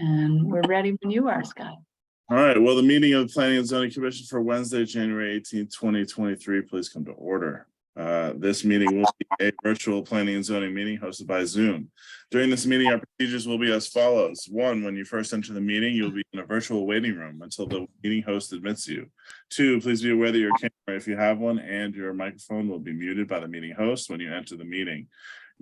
And we're ready when you are, Scott. All right, well, the meeting of the Planning and Zoning Commission for Wednesday, January 18th, 2023, please come to order. This meeting will be a virtual planning and zoning meeting hosted by Zoom. During this meeting, our procedures will be as follows. 1, when you first enter the meeting, you'll be in a virtual waiting room until the meeting host admits you. 2, please be aware that your camera, if you have one, and your microphone will be muted by the meeting host when you enter the meeting.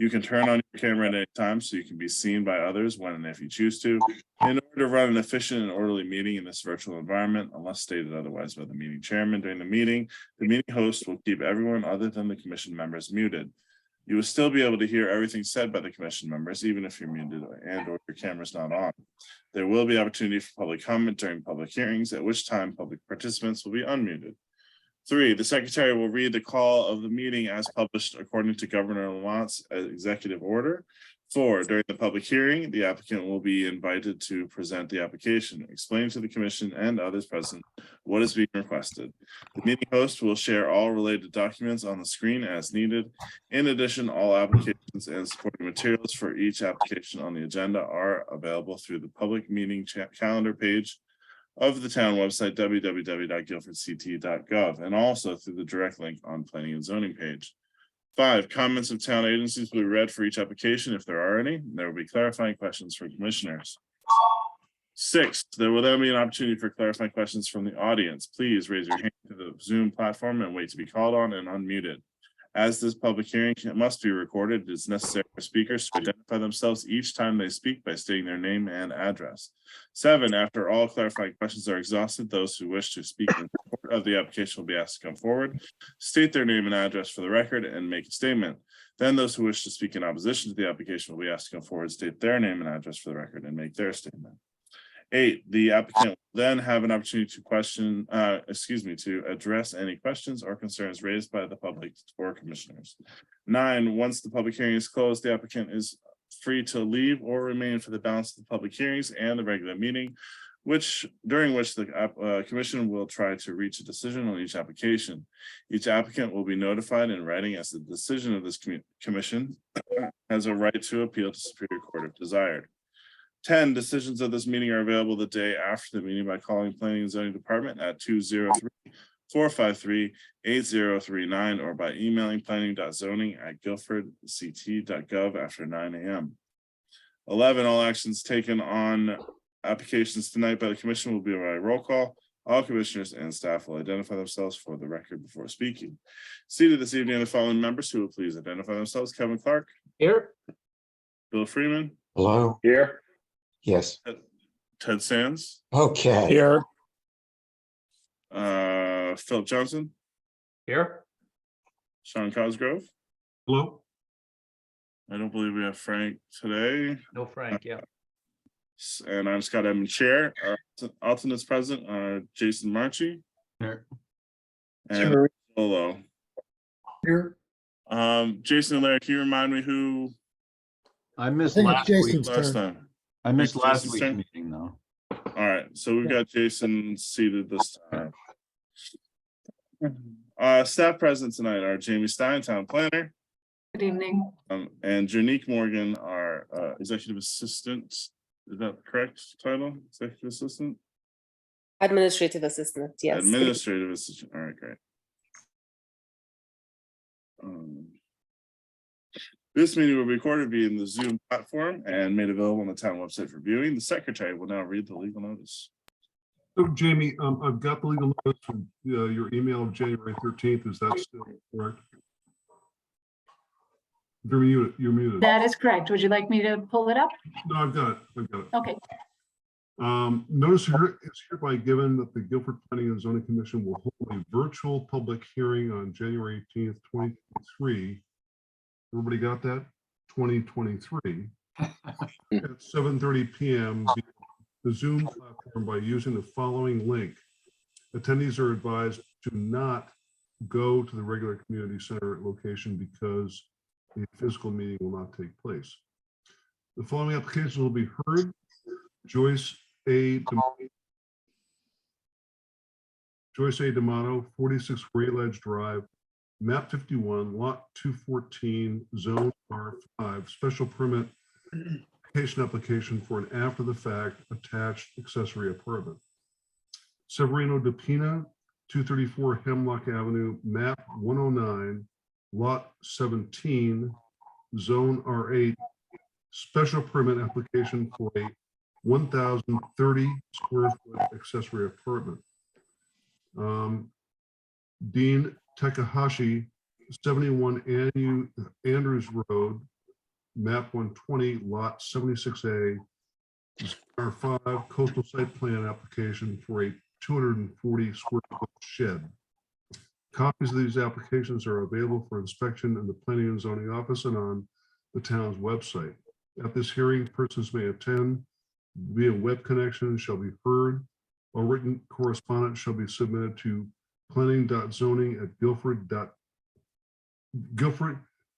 You can turn on your camera at any time so you can be seen by others when and if you choose to. In order to run an efficient and orderly meeting in this virtual environment, unless stated otherwise by the meeting chairman during the meeting host will keep everyone other than the commission members muted. You will still be able to hear everything said by the commission members, even if you're muted and or your camera's not on. There will be opportunity for public comment during public hearings, at which time public participants will be unmuted. 3, the secretary will read the call of the meeting as published according to Governor Lamont's executive order. 4, during the public hearing, the applicant will be invited to present the application, explain to the commission and others present what is being requested. The meeting host will share all related documents on the screen as needed. In addition, all applications and supporting materials for each application on the agenda are available through the public meeting calendar page of the town website, www.guilfordct.gov, and also through the direct link on planning and zoning page. 5, comments of town agencies will be read for each application if there are any. There will be clarifying questions for commissioners. 6, there will then be an opportunity for clarifying questions from the audience. Please raise your hand to the Zoom platform and wait to be called on and unmuted. As this public hearing must be recorded, it is necessary for speakers to identify themselves each time they speak by stating their name and address. 7, after all clarifying questions are exhausted, those who wish to speak in support of the application will be asked to come forward, state their name and address for the record, and make a statement. Then those who wish to speak in opposition to the application will be asked to come forward, state their name and address for the record, and make their statement. 8, the applicant will then have an opportunity to address any questions or concerns raised by the public or commissioners. 9, once the public hearing is closed, the applicant is free to leave or remain for the balance of the public hearings and the regular meeting, during which the commission will try to reach a decision on each application. Each applicant will be notified in writing as the decision of this commission has a right to appeal to Superior Court if desired. 10, decisions of this meeting are available the day after the meeting by calling Planning and Zoning Department at 203-453-8039 or by emailing planning.zoning@guilfordct.gov after 9 a.m. 11, all actions taken on applications tonight by the commission will be by roll call. All commissioners and staff will identify themselves for the record before speaking. Seated this evening are the following members who will please identify themselves. Kevin Clark. Here. Bill Freeman. Hello. Here. Yes. Ted Sands. Okay. Here. Philip Johnson. Here. Sean Cosgrove. Hello. I don't believe we have Frank today. No Frank, yeah. And I'm Scott Edmund Chair. Our alternates present are Jason Marchi. Here. And Solo. Here. Jason and Larry, can you remind me who I missed think last it's week. Jason's last turn. time? I missed Jason's last week's turn? meeting though. All right, so we've got Jason seated this time. Staff present tonight are Jamie Stein, Town Planner, Good evening. and Janique Morgan, our Executive Assistant. Is that the correct title? Executive Assistant? Administrative assistant, yes. Administrative Assistant. All right, great. This meeting will be recorded via the Zoom platform and made available on the town website for viewing. The secretary will now read the legal notice. So Jamie, I've got the legal notice from your email of January 13th. Is that still correct? You're muted. That is correct. Would you like me to pull it up? No, I've got it. Okay. Notice here is hereby given that the Guilford Planning and Zoning Commission will hold a virtual public hearing on January 18th, 2023. Everybody got that? 2023 at 7:30 p.m. via the Zoom platform by using the following link. Attendees are advised to not go to the regular community center location because the physical meeting will not take place. The following applications will be heard. Joyce A. D'Amato, 46 Gray Ledge Drive, map 51, lot 214, zone R5, special permit application for an after-the-fact attached accessory apartment. Severino de Pina, 234 Hemlock Avenue, map 109, lot 17, zone R8, special permit application for a 1,030 square foot accessory apartment. Dean Takahashi, 71 Andrews Road, map 120, lot 76A, R5 coastal site plan application for a 240 square foot shed. Copies of these applications are available for inspection in the Planning and Zoning Office and on the town's website. At this hearing, persons may attend via web connection and shall be heard. A written correspondence shall be submitted to planning.zoning@Guilford.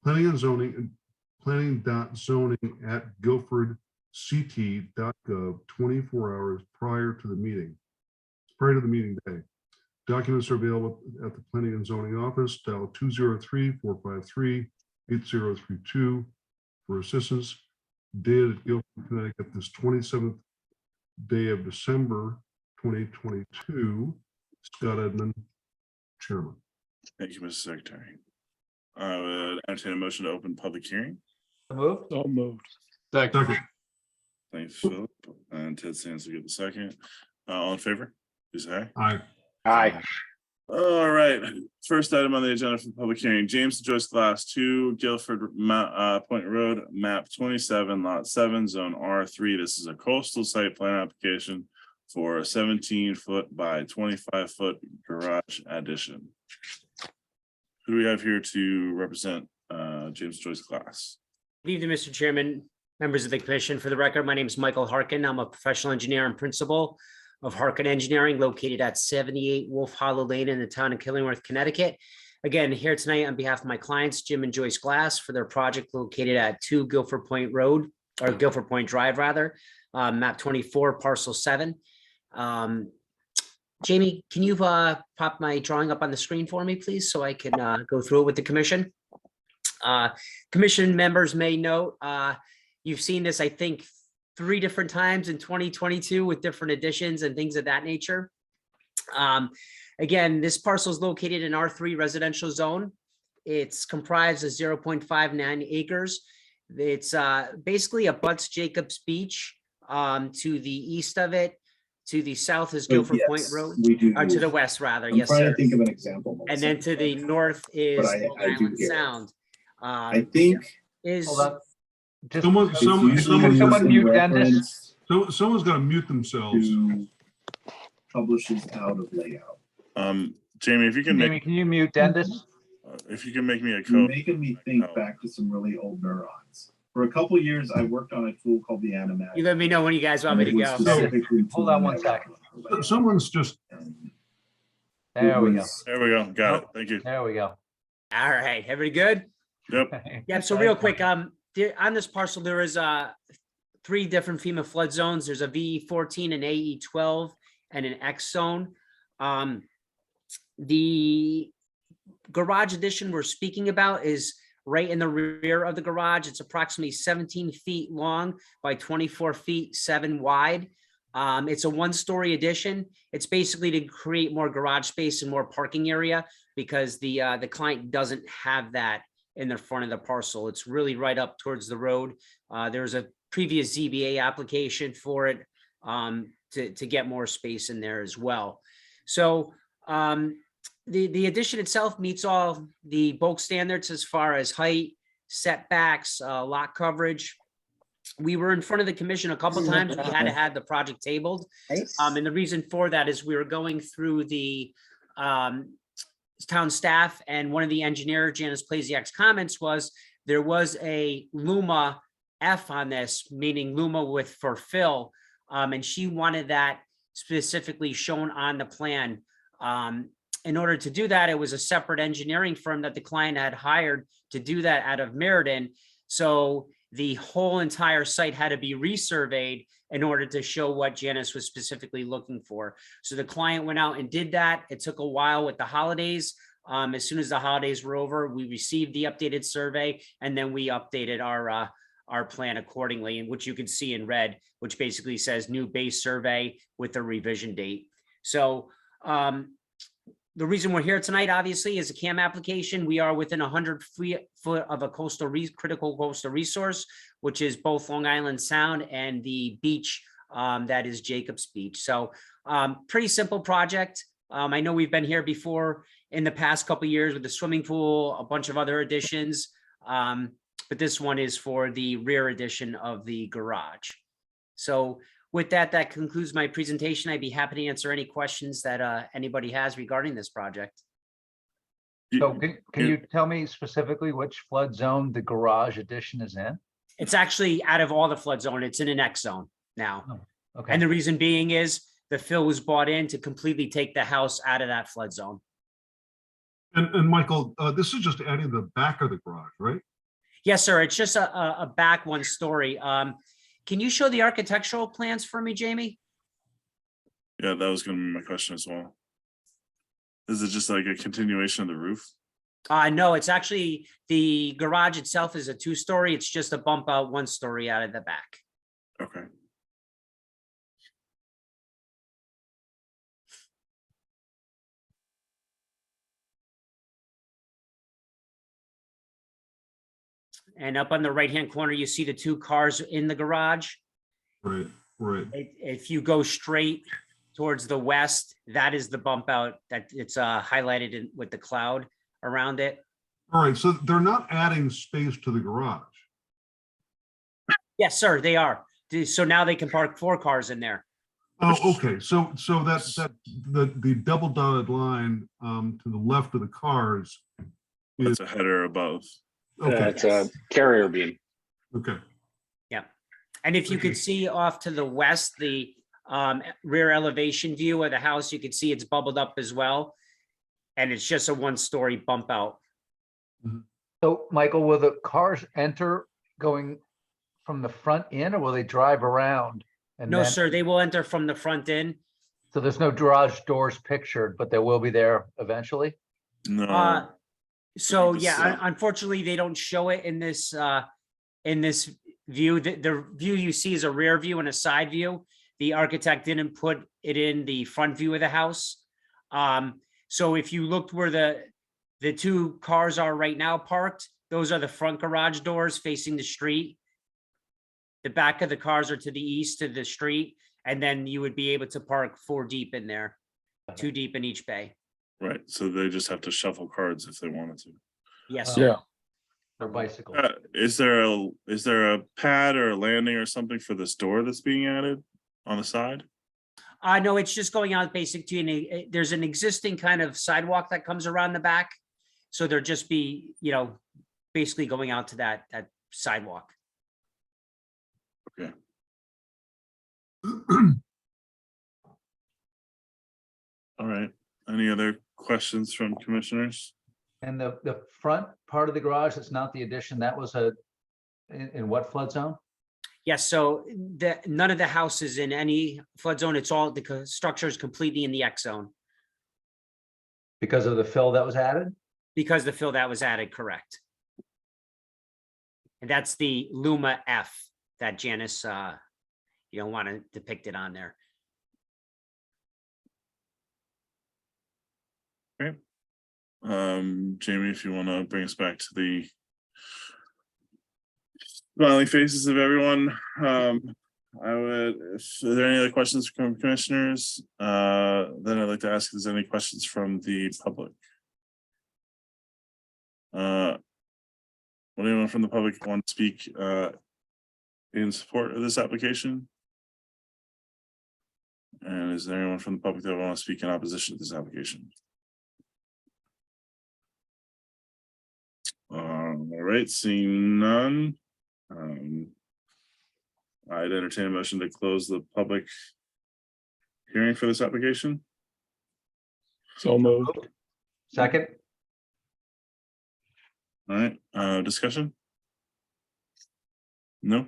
Planning and Zoning, planning.zoning@guilfordct.gov 24 hours prior to the meeting day. Documents are available at the Planning and Zoning Office. Dial 203-453-8032 for assistance. Dated at Guilford, Connecticut, this 27th day of December 2022. Scott Edmund, Chairman. Thank you, Mr. Secretary. I would entertain a motion to open public hearing. Move. So moved. Second. Second. Thanks, Philip. And Ted Sands will get the second. All in favor? Please say aye. Aye. All right, first item on the agenda for public hearing, James and Joyce Glass, 2 Guilford Point Road, map 27, lot 7, zone R3. This is a coastal site plan application for a 17-foot by 25-foot garage addition. Who do we have here to represent James Joyce Glass? Good evening, Mr. Chairman, members of the commission. For the record, my name is Michael Harkin. I'm a professional engineer and principal of Harkin Engineering, located at 78 Wolf Hollow Lane in the town of Killingworth, Connecticut. Again, here tonight on behalf of my clients, Jim and Joyce Glass, for their project located at 2 Guilford Point Road, or Guilford Point Drive, rather, map 24, parcel 7. Jamie, can you pop my drawing up on the screen for me, please, so I can go through it with the commission? Commission members may note, you've seen this, I think, 3 different times in 2022 with different additions and things of that nature. Again, this parcel is located in R3 residential zone. It's comprised of 0.59 acres. It's basically abuts Jacobs Beach to the east of it. To the south is Guilford Point Road, We do. or to the west rather. I'm Yes, trying sir. to think of an example. And then to the north is I Long do Island hear it. Sound. I think Is Hold on. Just- Someone, it's someone, usually Can someone in mute Dennis? reference someone's got to mute themselves. to publishes out of layout. Jamie, if you can Jamie, make can you mute Dennis? me a You're code. making me think back to some really old neurons. For a couple years, I worked on a tool called the Animatic. You let me know when you guys want me to and it was go. specifically Hold to on one network second. layout. Someone's just, And There we go. There we go. Got it. Thank you. There we go. All right, everybody good? Yep. Yeah, so real quick, on this parcel, there is 3 different FEMA flood zones. There's a VE14, an AE12, and an X zone. The garage addition we're speaking about is right in the rear of the garage. It's approximately 17 feet long by 24 feet, 7 wide. It's a 1-story addition. It's basically to create more garage space and more parking area because the client doesn't have that in the front of the parcel. It's really right up towards the road. There's a previous ZBA application for it to get more space in there as well. So the addition itself meets all the bulk standards as far as height, setbacks, lot coverage. We were in front of the commission a couple times. We had the project tabled. And the reason for that is we were going through the town staff, and one of the engineer, Janice Plasiak's comments was there was a Luma F on this, meaning Luma for fill. And she wanted that specifically shown on the plan. In order to do that, it was a separate engineering firm that the client had hired to do that out of Meriden. So the whole entire site had to be resurveyed in order to show what Janice was specifically looking for. So the client went out and did that. It took a while with the holidays. As soon as the holidays were over, we received the updated survey, and then we updated our our plan accordingly, and which you can see in red, which basically says new base survey with a revision date. So the reason we're here tonight, obviously, is a CAM application. We are within 100 foot of a critical coastal resource, which is both Long Island Sound and the beach that is Jacobs Beach. So pretty simple project. I know we've been here before in the past couple of years with the swimming pool, a bunch of other additions. But this one is for the rear addition of the garage. So with that, that concludes my presentation. I'd be happy to answer any questions that anybody has regarding this project. So can you tell me specifically which flood zone the garage addition is in? It's actually out of all the flood zone. It's in an X zone now. Okay. And the reason being is the fill was bought in to completely take the house out of that flood zone. And Michael, this is just adding the back of the garage, right? Yes, sir. It's just a back one story. Can you show the architectural plans for me, Jamie? Yeah, that was gonna be my question as well. Is it just like a continuation of the roof? No, it's actually, the garage itself is a 2-story. It's just a bump out 1 story out of the back. Okay. And up on the right-hand corner, you see the 2 cars in the garage. Right, right. If you go straight towards the west, that is the bump out that it's highlighted in with the cloud around it. All right, so they're not adding space to the garage. Yes, sir, they are. So now they can park 4 cars in there. Oh, okay, so the double dotted line to the left of the cars. That's a header above. Okay, It's a carrier beam. okay. And if you could see off to the west, the rear elevation view of the house, you can see it's bubbled up as well. And it's just a 1-story bump out. So Michael, will the cars enter going from the front in, or will they drive around? And No, then- sir, they will enter from the front in. So there's no garage doors pictured, but they will be there eventually? No, So think yeah, so. unfortunately, they don't show it in this view. The view you see is a rear view and a side view. The architect didn't put it in the front view of the house. So if you looked where the 2 cars are right now parked, those are the front garage doors facing the street. The back of the cars are to the east to the street, and then you would be able to park 4 deep in there, 2 deep in each bay. right, so they just have to shuffle cards if they wanted to. Yes, Yeah. sir. Or bicycle? Is there a pad or a landing or something for this door that's being added on the side? No, it's just going out basic to, there's an existing kind of sidewalk that comes around the back. So there'll just be, basically going out to that sidewalk. Okay. All right, any other questions from commissioners? And the front part of the garage, that's not the addition, that was in what flood zone? Yes, so none of the houses in any flood zone, it's all, the structure is completely in the X zone Because of the fill that was added? because the fill that was added, correct. And that's the Luma F that Janice, you don't want to depict it on there. Jamie, if you want to bring us back to the smiling faces of everyone, I would, if there are any other questions from commissioners, then I'd like to ask if there's any questions from the public. Would anyone from the public want to speak in support of this application? And is there anyone from the public that want to speak in opposition to this application? All right, seeing none. I'd entertain a motion to close the public hearing for this application. So moved. Second? All right, discussion? No?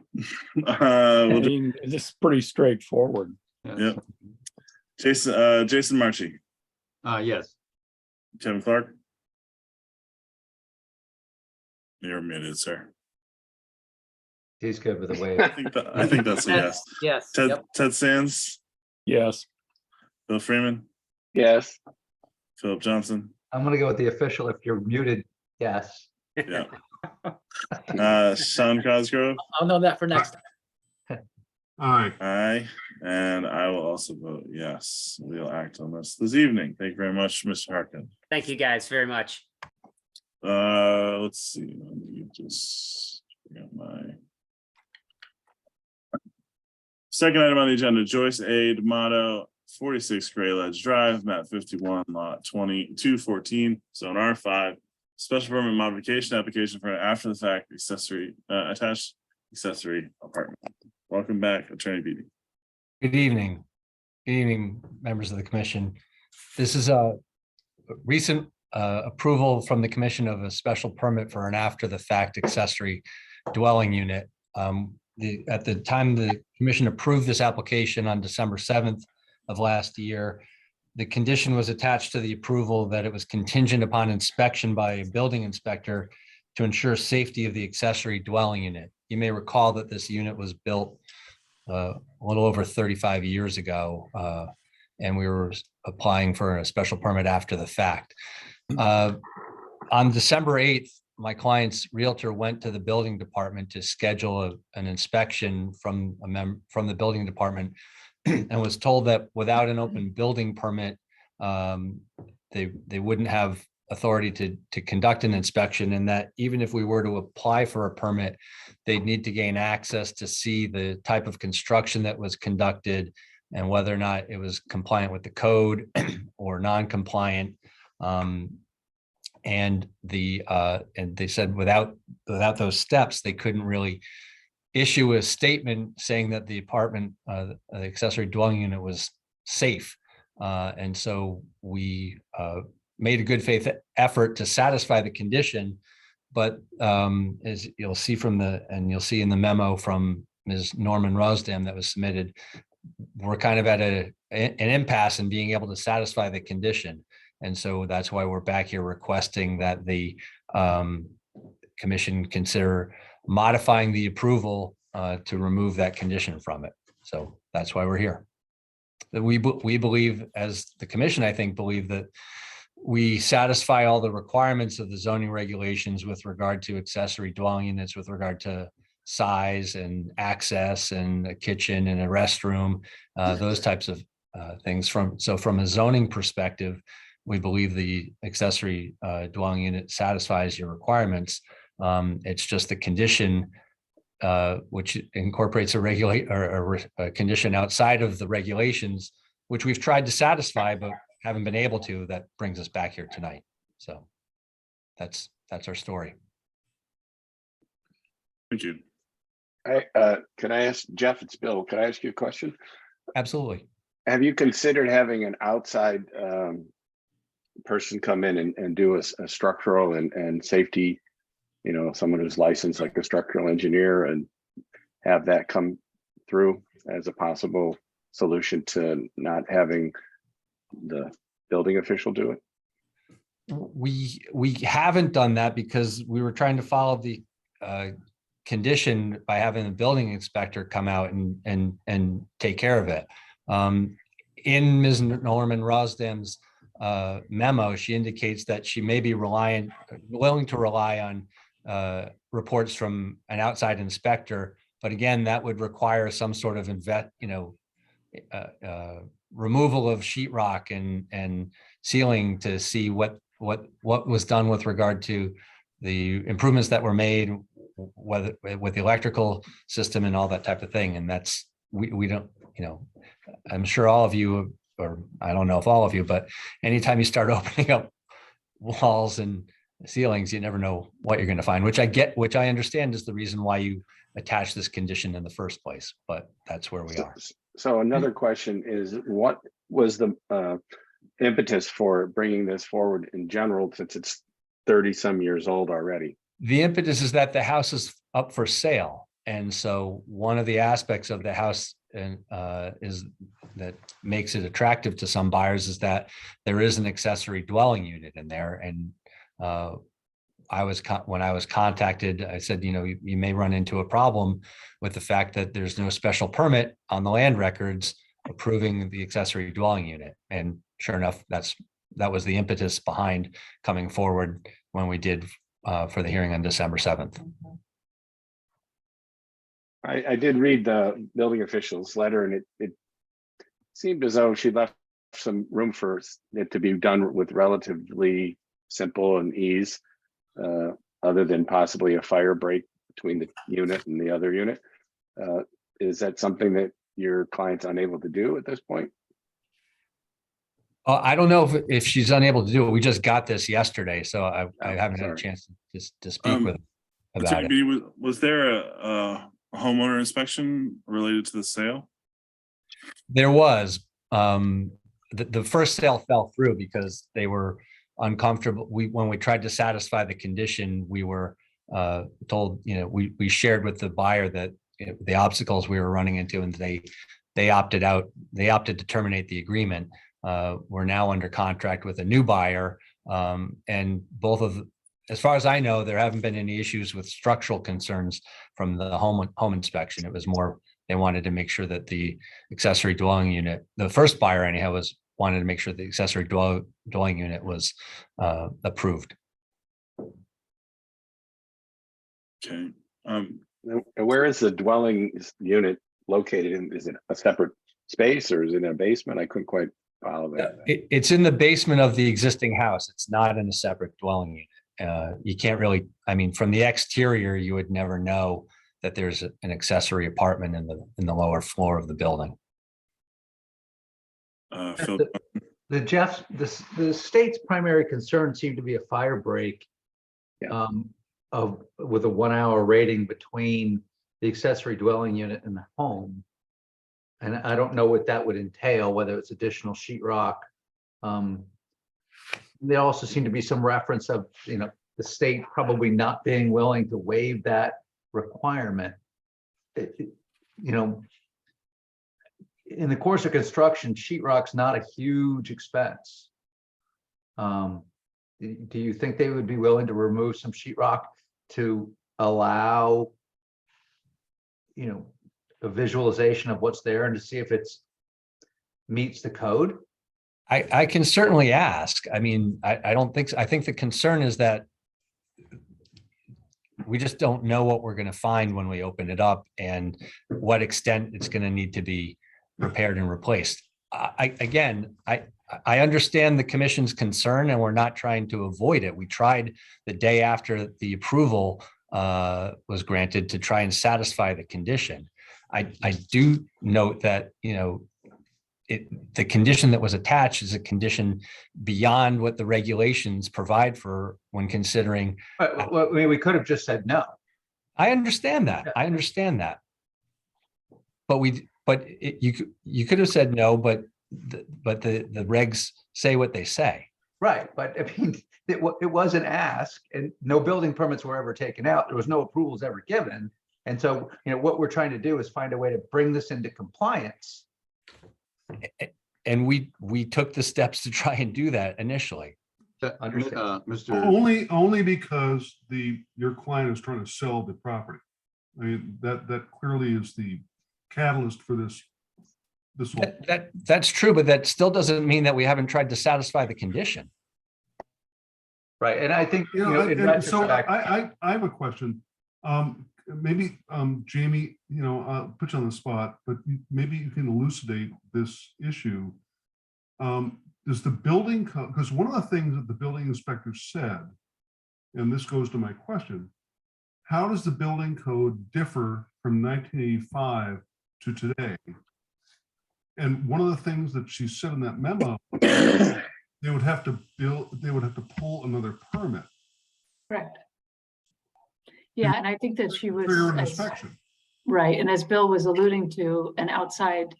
I We'll do mean, this is pretty straightforward. Yep. Jason Marchi, Yes. Kevin Clark. You're muted, sir. He's good with the I wave. think that's a yes. Yes. Ted, Yep. Ted Sands, Yes. Bill Freeman, Yes. Philip Johnson. I'm gonna go with the official. If you're muted, yes. Yeah. Sean Cosgrove. I'll know that for next time. Aye. Aye, and I will also vote yes. We'll act on this evening. Thank you very much, Mr. Harkin. Thank you guys very much. Let's see. Let me just forget my second item on the agenda. Joyce Aid Motto 46 Gray Ledge Drive, map 51, lot 2214, zone R5. Special permit modification application for an after the fact accessory attached accessory apartment. Welcome back, Attorney Beatty. Good evening. Good evening, members of the commission. This is a recent approval from the commission of a special permit for an after the fact accessory dwelling unit. At the time the commission approved this application on December 7th of last year, the condition was attached to the approval that it was contingent upon inspection by a building inspector to ensure safety of the accessory dwelling unit. You may recall that this unit was built a little over 35 years ago, and we were applying for a special permit after the fact. On December 8th, my client's realtor went to the building department to schedule an inspection from the building department and was told that without an open building permit, they wouldn't have authority to conduct an inspection, and that even if we were to apply for a permit, they'd need to gain access to see the type of construction that was conducted and whether or not it was compliant with the code or non-compliant. And they said without those steps, they couldn't really issue a statement saying that the apartment, the accessory dwelling unit was safe. And so we made a good faith effort to satisfy the condition, but as you'll see you'll see in the memo from Ms. Norman Rosdam that was submitted, we're kind of at an impasse in being able to satisfy the condition. And so that's why we're back here requesting that the commission consider modifying the approval to remove that condition from it. So that's why we're here. We believe, as the commission, I think, believe that we satisfy all the requirements of the zoning regulations with regard to accessory dwelling units, with regard to size and access and a kitchen and a restroom, those types of things. From a zoning perspective, we believe the accessory dwelling unit satisfies your requirements. It's just the condition which incorporates a condition outside of the regulations, which we've tried to satisfy but haven't been able to, that brings us back here tonight. So that's our story. Thank you. Can I ask Jeff, it's Bill, can I ask you a question? Absolutely. Have you considered having an outside person come in and do a structural and safety, someone who's licensed like a structural engineer, and have that come through as a possible solution to not having the building official do it? We haven't done that because we were trying to follow the condition by having the building inspector come out and take care of it. In Ms. Norman Rosdam's memo, she indicates that she may be willing to rely on reports from an outside inspector, but again, that would require some sort of removal of sheetrock and ceiling to see what was done with regard to the improvements that were made, whether with the electrical system and all that type of thing. And that's we don't, I'm sure all of you, or I don't know if all of you, but anytime you start opening up walls and ceilings, you never know what you're going to find, which I understand is the reason why you attach this condition in the first place, but that's where we are. So another question is, what was the impetus for bringing this forward in general, since it's 30 some years old already? The impetus is that the house is up for sale. And so one of the aspects of the house is that makes it attractive to some buyers is that there is an accessory dwelling unit in there. And when I was contacted, I said, you may run into a problem with the fact that there's no special permit on the land records approving the accessory dwelling unit. And sure enough, that was the impetus behind coming forward when we did for the hearing on December 7th. I did read the building official's letter, and it seemed as though she left some room for it to be done with relatively simple and ease, other than possibly a fire break between the unit and the other unit. Is that something that your client's unable to do at this point? I don't know if she's unable to do it. We just got this yesterday, so I haven't had a chance to speak with her about it. Was there a homeowner inspection related to the sale? There was. The first sale fell through because they were uncomfortable. When we tried to satisfy the condition, we were told, we shared with the buyer that the obstacles we were running into, and they opted out. They opted to terminate the agreement. We're now under contract with a new buyer, and as far as I know, there haven't been any issues with structural concerns from the home inspection. It was more, they wanted to make sure that the accessory dwelling unit, the first buyer anyhow, wanted to make sure the accessory dwelling unit was approved. Okay. Where is the dwelling unit located in? Is it a separate space, or is it in a basement? I couldn't quite follow that. It's in the basement of the existing house. It's not in a separate dwelling unit. You can't really, from the exterior, you would never know that there's an accessory apartment in the lower floor of the building. Phil, The state's primary concern seemed to be a fire break with a 1 hour rating between the accessory dwelling unit and the home. And I don't know what that would entail, whether it's additional sheetrock. There also seemed to be some reference of, the state probably not being willing to waive that requirement. In the course of construction, sheetrock's not a huge expense. Do you think they would be willing to remove some sheetrock to allow, a visualization of what's there and to see if it's meets the code? I can certainly ask. I don't think so. I think the concern is that we just don't know what we're going to find when we open it up and what extent it's going to need to be repaired and replaced. I understand the commission's concern, and we're not trying to avoid it. We tried the day after the approval was granted to try and satisfy the condition. I do note that, the condition that was attached is a condition beyond what the regulations provide for when considering. We could have just said no. I understand that. I understand that. But you could have said no, but the regs say what they say. Right, but it was an ask, and no building permits were ever taken out. There was no approvals ever given. And so, what we're trying to do is find a way to bring this into compliance. And we took the steps to try and do that initially. Only because your client is trying to sell the property. That clearly is the catalyst for this whole. That's true, but that still doesn't mean that we haven't tried to satisfy the condition. Right, and I think so I have a question. Maybe Jamie, I'll put you on the spot, but maybe you can elucidate this issue. Does the building code, because one of the things that the building inspector said, and this goes to my question, how does the building code differ from 1985 to today? And one of the things that she said in that memo, they would have to pull another permit. Correct. Yeah, and I think that she was, For an inspection. right, and as Bill was alluding to, an outside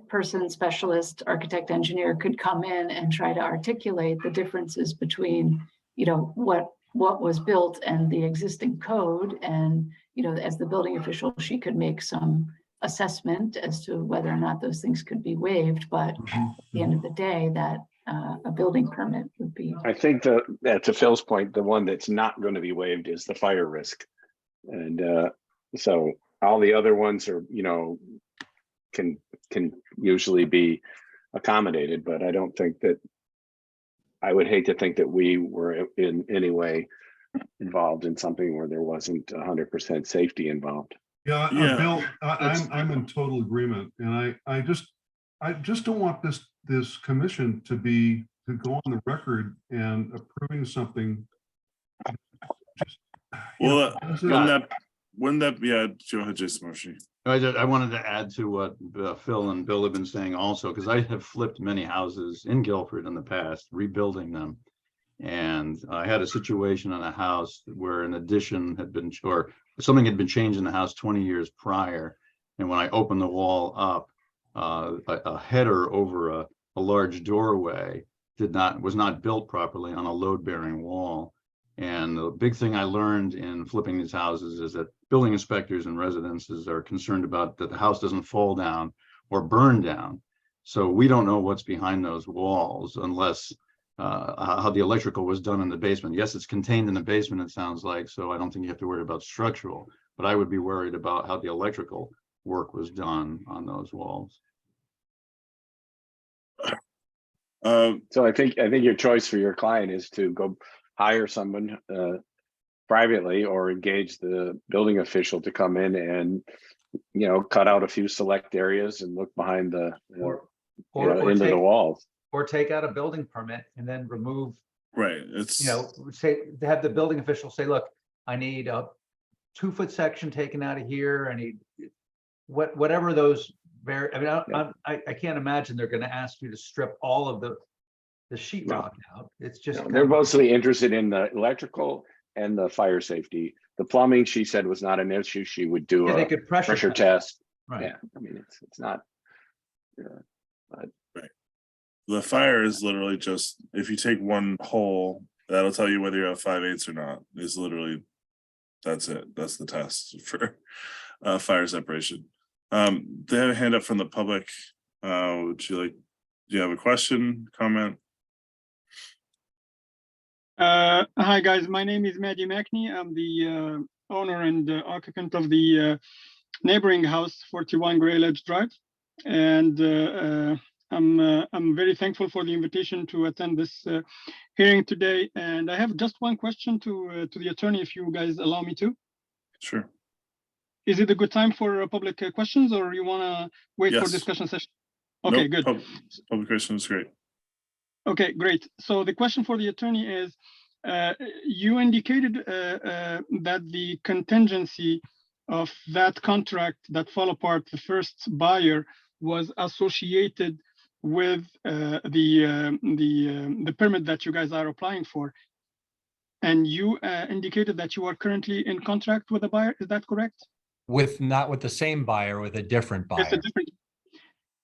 person, specialist, architect, engineer could come in and try to articulate the differences between, what was built and the existing code. And, as the building official, she could make some assessment as to whether or not those things could be waived. But at the end of the day, that a building permit would be. I think that to Phil's point, the one that's not going to be waived is the fire risk. And so all the other ones are, can usually be accommodated, but I don't think that, I would hate to think that we were in any way involved in something where there wasn't 100% safety involved. Yeah, Yeah, Bill, that's- I'm in total agreement, and I just don't want this commission to go on the record and approving something. Just, you know, Well, wouldn't that be, go ahead, Jason Moshe. I wanted to add to what Phil and Bill have been saying also, because I have flipped many houses in Guilford in the past, rebuilding them. And I had a situation on a house where an addition had been, or something had been changed in the house 20 years prior. And when I opened the wall up, a header over a large doorway was not built properly on a load-bearing wall. And the big thing I learned in flipping these houses is that building inspectors and residences are concerned about that the house doesn't fall down or burn down. So we don't know what's behind those walls unless how the electrical was done in the basement. Yes, it's contained in the basement, it sounds like, so I don't think you have to worry about structural, but I would be worried about how the electrical work was done on those walls. So I think your choice for your client is to go hire someone privately or engage the building official to come in and, cut out a few select areas and look behind the, into the walls. Or take out a building permit and then remove, Right, it's. say, have the building official say, look, I need a 2-foot section taken out of here. I need whatever those I can't imagine they're going to ask you to strip all of the sheetrock out. It's just They're mostly interested in the electrical and the fire safety. The plumbing, she said, was not an issue. She would do they a could pressure test. Right. Yeah, I mean, it's not. The fire is literally just, if you take one hole, that'll tell you whether you have 5/8 or not. Is literally, that's it. That's the test for fire separation. They have a hand up from the public. Do you have a question, comment? Hi guys, my name is Maddie Mackney. I'm the owner and occupant of the neighboring house, 41 Grey Ledge Drive, and I'm very thankful for the invitation to attend this hearing today. And I have just one question to the attorney, if you guys allow me to. Sure. Is it a good time for public questions, or you want to wait for Yes. discussion session? Okay, Nope, good. Public question is great. Okay, great. So the question for the attorney is, you indicated that the contingency of that contract that fell apart, the first buyer, was associated with the permit that you guys are applying for. And you indicated that you are currently in contract with a buyer. Is that correct? Not with the same buyer, with a different It's a buyer. different.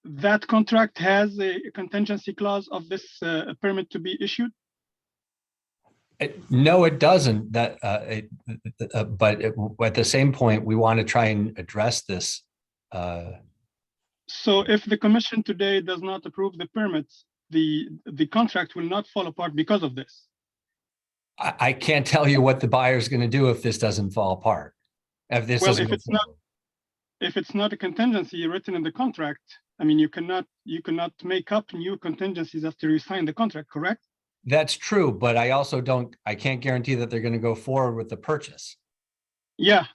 That contract has a contingency clause of this permit to be issued. No, it doesn't. But at the same point, we want to try and address this. So if the commission today does not approve the permits, the contract will not fall apart because of this. I can't tell you what the buyer is going to do if this doesn't fall apart. If this Well, doesn't if go it's not, forward. if it's not a contingency written in the contract, I mean, you cannot make up new contingencies after you sign the contract, correct? That's true, but I also I can't guarantee that they're going to go forward with the purchase. Yeah,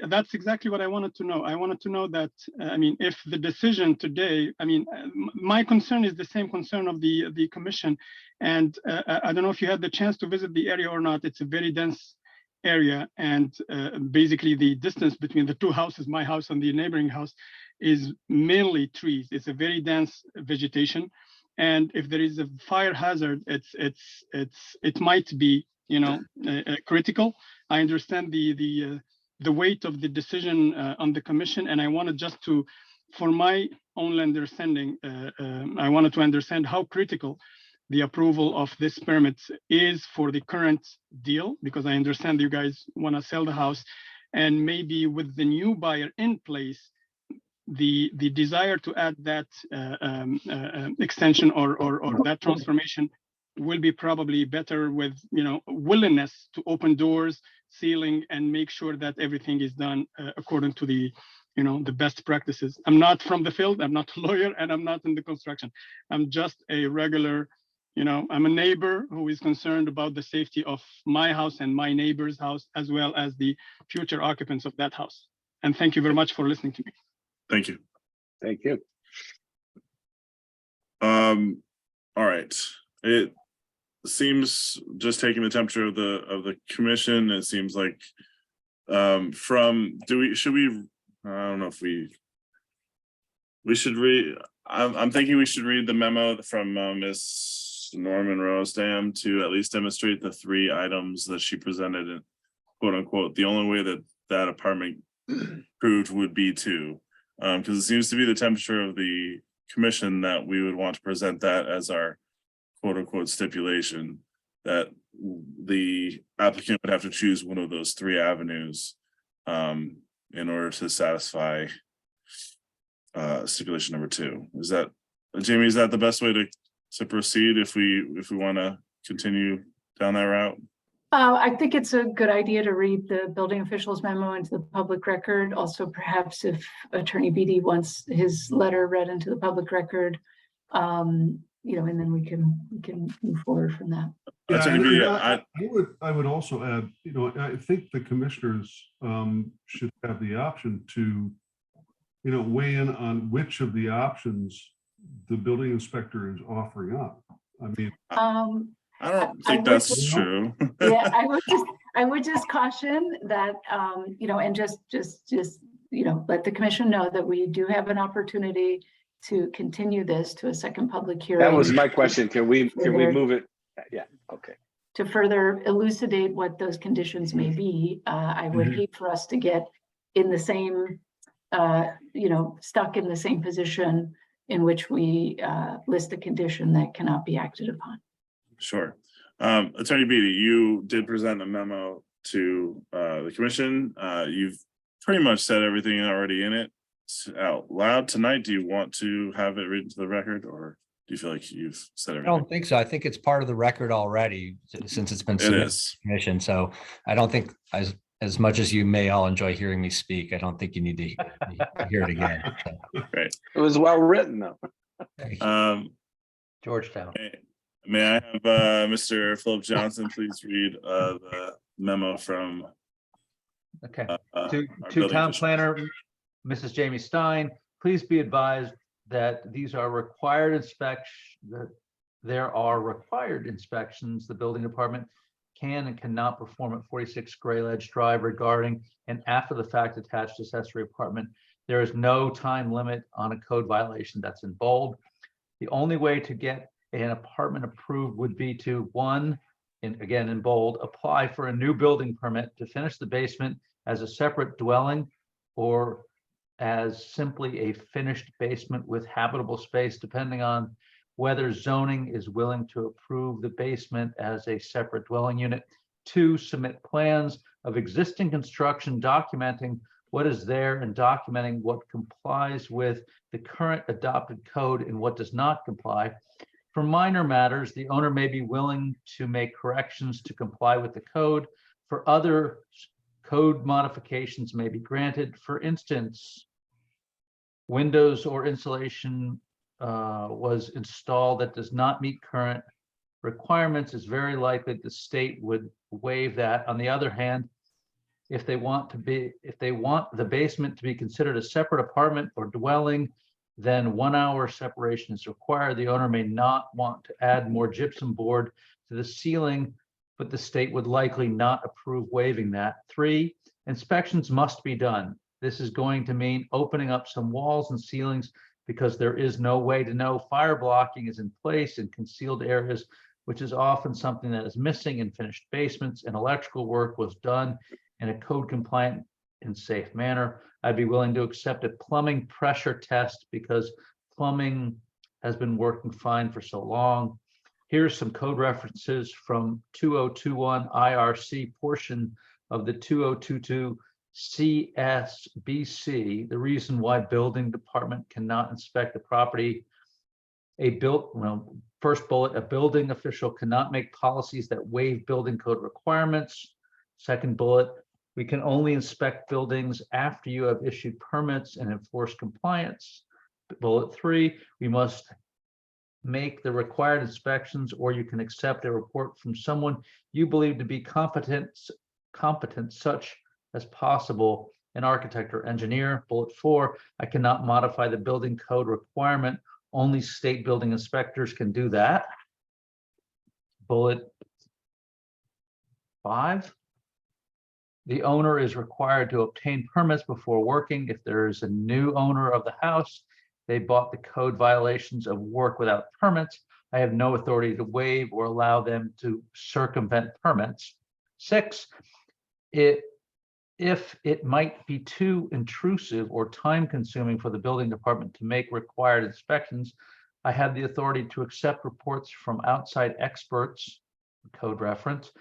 that's exactly what I wanted to know. I wanted to know that, I mean, if the decision today, I mean, my concern is the same concern of the commission. And I don't know if you had the chance to visit the area or not. It's a very dense area. And basically the distance between the two houses, my house and the neighboring house, is mainly trees. It's a very dense vegetation. And if there is a fire hazard, it might be, critical. I understand the weight of the decision on the commission, and I wanted just to, for my own understanding, I wanted to understand how critical the approval of this permit is for the current deal, because I understand you guys want to sell the house, and maybe with the new buyer in place, the desire to add that extension or that transformation will be probably better with, you know, willingness to open doors, ceiling, and make sure that everything is done according to the, you know, the best practices. I'm not from the field, I'm not a lawyer, and I'm not in the construction. I'm just a regular, you know, I'm a neighbor who is concerned about the safety of my house and my neighbor's house, as well as the future occupants of that house. And thank you very much for listening to me. Thank you. Thank you. All right. It seems, just taking the temperature of the commission, it seems like should we, I don't know if we should read, I'm thinking we should read the memo from Ms. Norman Rosdam to at least demonstrate the 3 items that she presented, and quote unquote, the only way that apartment proved would be to, because it seems to be the temperature of the commission that we would want to present that as our quote unquote stipulation, that the applicant would have to choose one of those 3 avenues in order to satisfy stipulation number 2. Is that, Jamie, is that the best way to proceed if we want to continue down that route? I think it's a good idea to read the building official's memo into the public record. Also, perhaps if Attorney Beatty wants his letter read into the public record, you know, and then we can move forward from that. Yeah, Attorney Beatty, I would also add, you know, I think the commissioners should have the option to, you know, weigh in on which of the options the building inspector is offering up. I mean, I don't think that's true. Yeah, I would just caution that, you know, and just, you know, let the commission know that we do have an opportunity to continue this to a second public hearing. That was my question. Can we move it? Yeah, okay. To further elucidate what those conditions may be. I would hate for us to get in the same, you know, stuck in the same position in which we list a condition that cannot be acted upon. Sure. Attorney Beatty, you did present a memo to the commission. You've pretty much said everything already in it out loud tonight. Do you want to have it read into the record, or do you feel like you've said I everything? don't think so. I think it's part of the record already since it's been It submitted is. to the commission. So I don't think, as much as you may all enjoy hearing me speak, I don't think you need to hear it again. So. Great. It was well written though. Georgetown. May I have Mr. Philip Johnson please read the memo from Okay. our To building town official. planner, Mrs. Jamie Stein, please be advised that these are required inspections. There are required inspections the building department can and cannot perform at 46 Gray Ledge Drive regarding an after the fact attached accessory apartment. There is no time limit on a code violation. That's in bold. The only way to get an apartment approved would be to, 1, and again in bold, apply for a new building permit to finish the basement as a separate dwelling or as simply a finished basement with habitable space, depending on whether zoning is willing to approve the basement as a separate dwelling unit. 2, submit plans of existing construction documenting what is there and documenting what complies with the current adopted code and what does not comply. For minor matters, the owner may be willing to make corrections to comply with the code. For other code modifications may be granted. For instance, windows or insulation was installed that does not meet current requirements. It's very likely the state would waive that. On the other hand, if they want the basement to be considered a separate apartment or dwelling, then 1 hour separation is required. The owner may not want to add more gypsum board to the ceiling, but the state would likely not approve waiving that. 3, inspections must be done. This is going to mean opening up some walls and ceilings because there is no way to know fire blocking is in place in concealed areas, which is often something that is missing in finished basements, and electrical work was done in a code compliant and safe manner. I'd be willing to accept a plumbing pressure test because plumbing has been working fine for so long. Here's some code references from 2021 IRC portion of the 2022 CSBC, the reason why building department cannot inspect the property. First bullet, a building official cannot make policies that waive building code requirements. Second bullet, we can only inspect buildings after you have issued permits and enforce compliance. Bullet 3, we must make the required inspections, or you can accept a report from someone you believe to be competent such as possible, an architect or engineer. Bullet 4, I cannot modify the building code requirement. Only state building inspectors can do that. Bullet 5, the owner is required to obtain permits before working. If there is a new owner of the house, they bought the code violations of work without permits, I have no authority to waive or allow them to circumvent permits. 6, if it might be too intrusive or time consuming for the building department to make required inspections, I have the authority to accept reports from outside experts, code reference.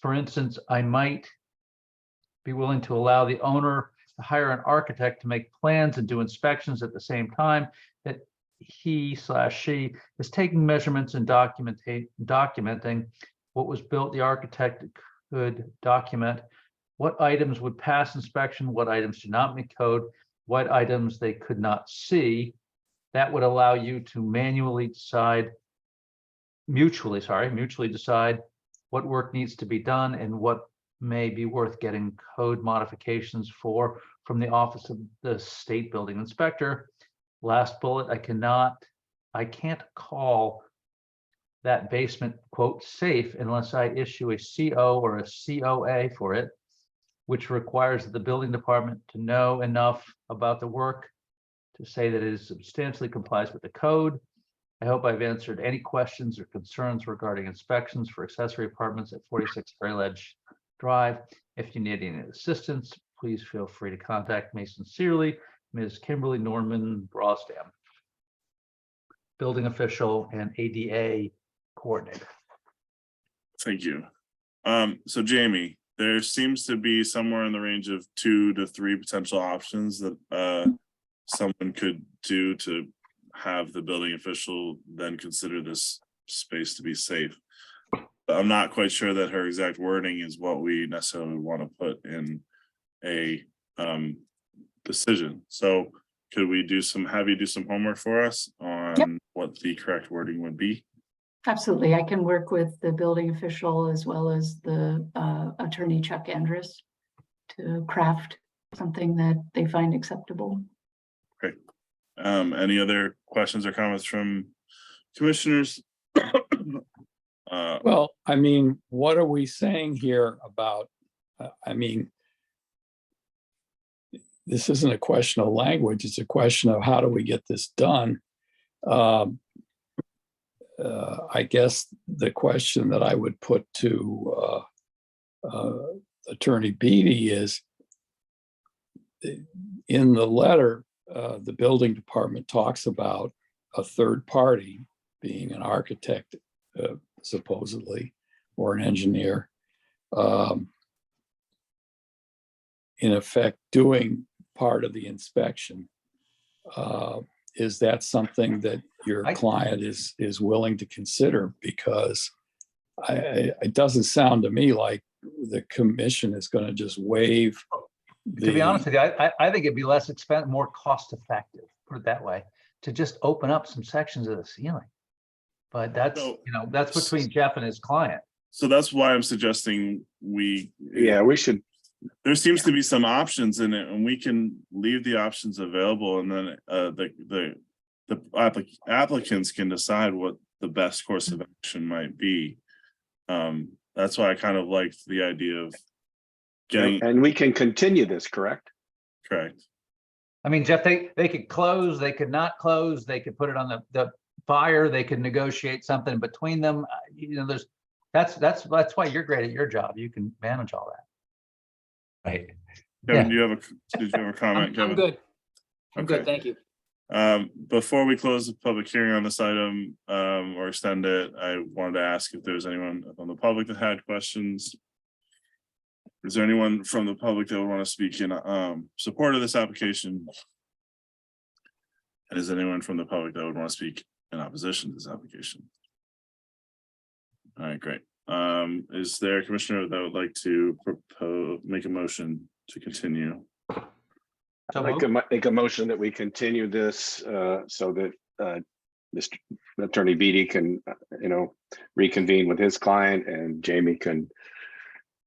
For instance, I might be willing to allow the owner to hire an architect to make plans and do inspections at the same time that he/she is taking measurements and documenting what was built. The architect could document what items would pass inspection, what items do not meet code, what items they could not see. That would allow you to mutually decide what work needs to be done and what may be worth getting code modifications for from the office of the state building inspector. Last bullet, I can't call that basement quote safe unless I issue a CO or a COA for it, which requires the building department to know enough about the work to say that it is substantially complies with the code. I hope I've answered any questions or concerns regarding inspections for accessory apartments at 46 Fair Ledge Drive. If you need any assistance, please feel free to contact me. Sincerely, Ms. Kimberly Norman Brosdam, building official and ADA coordinator. Thank you. So Jamie, there seems to be somewhere in the range of 2 to 3 potential options that someone could do to have the building official then consider this space to be safe. But I'm not quite sure that her exact wording is what we necessarily want to put in a decision. So could we have you do some homework for us on what the correct wording would be? Absolutely. I can work with the building official as well as the attorney Chuck Andrus to craft something that they find acceptable. Great. Any other questions or comments from commissioners? Well, I mean, what are we saying here about, I mean, this isn't a question of language, it's a question of how do we get this done? I guess the question that I would put to Attorney Beatty is, in the letter, the building department talks about a third party being an architect, supposedly, or an engineer, in effect doing part of the inspection. Is that something that your client is willing to consider? Because it doesn't sound to me like the commission is going to just waive. To be honest with you, I think it'd be less expensive, more cost effective, put it that way, to just open up some sections of the ceiling. But that's, that's between Jeff and his client. So that's why I'm suggesting we should. There seems to be some options in it, and we can leave the options available, and then the applicants can decide what the best course of action might be. That's why I kind of liked the idea of getting. And we can continue this, correct? Correct. I mean, Jeff, they could close, they could not close, they could put it on the buyer, they could negotiate something between them. That's why you're great at your job. You can manage all that. Right. Kevin, did you have a comment? I'm good. I'm Okay. good. Thank you. Before we close the public hearing on this item or extend it, I wanted to ask if there's anyone on the public that had questions Is there anyone from the public that would want to speak in support of this application? And is anyone from the public that would want to speak in opposition to this application? All right, great. Is there a commissioner that would like to make a motion to continue? I'd like to make a motion that we continue this so that Mr. Attorney Beatty can, reconvene with his client, and Jamie can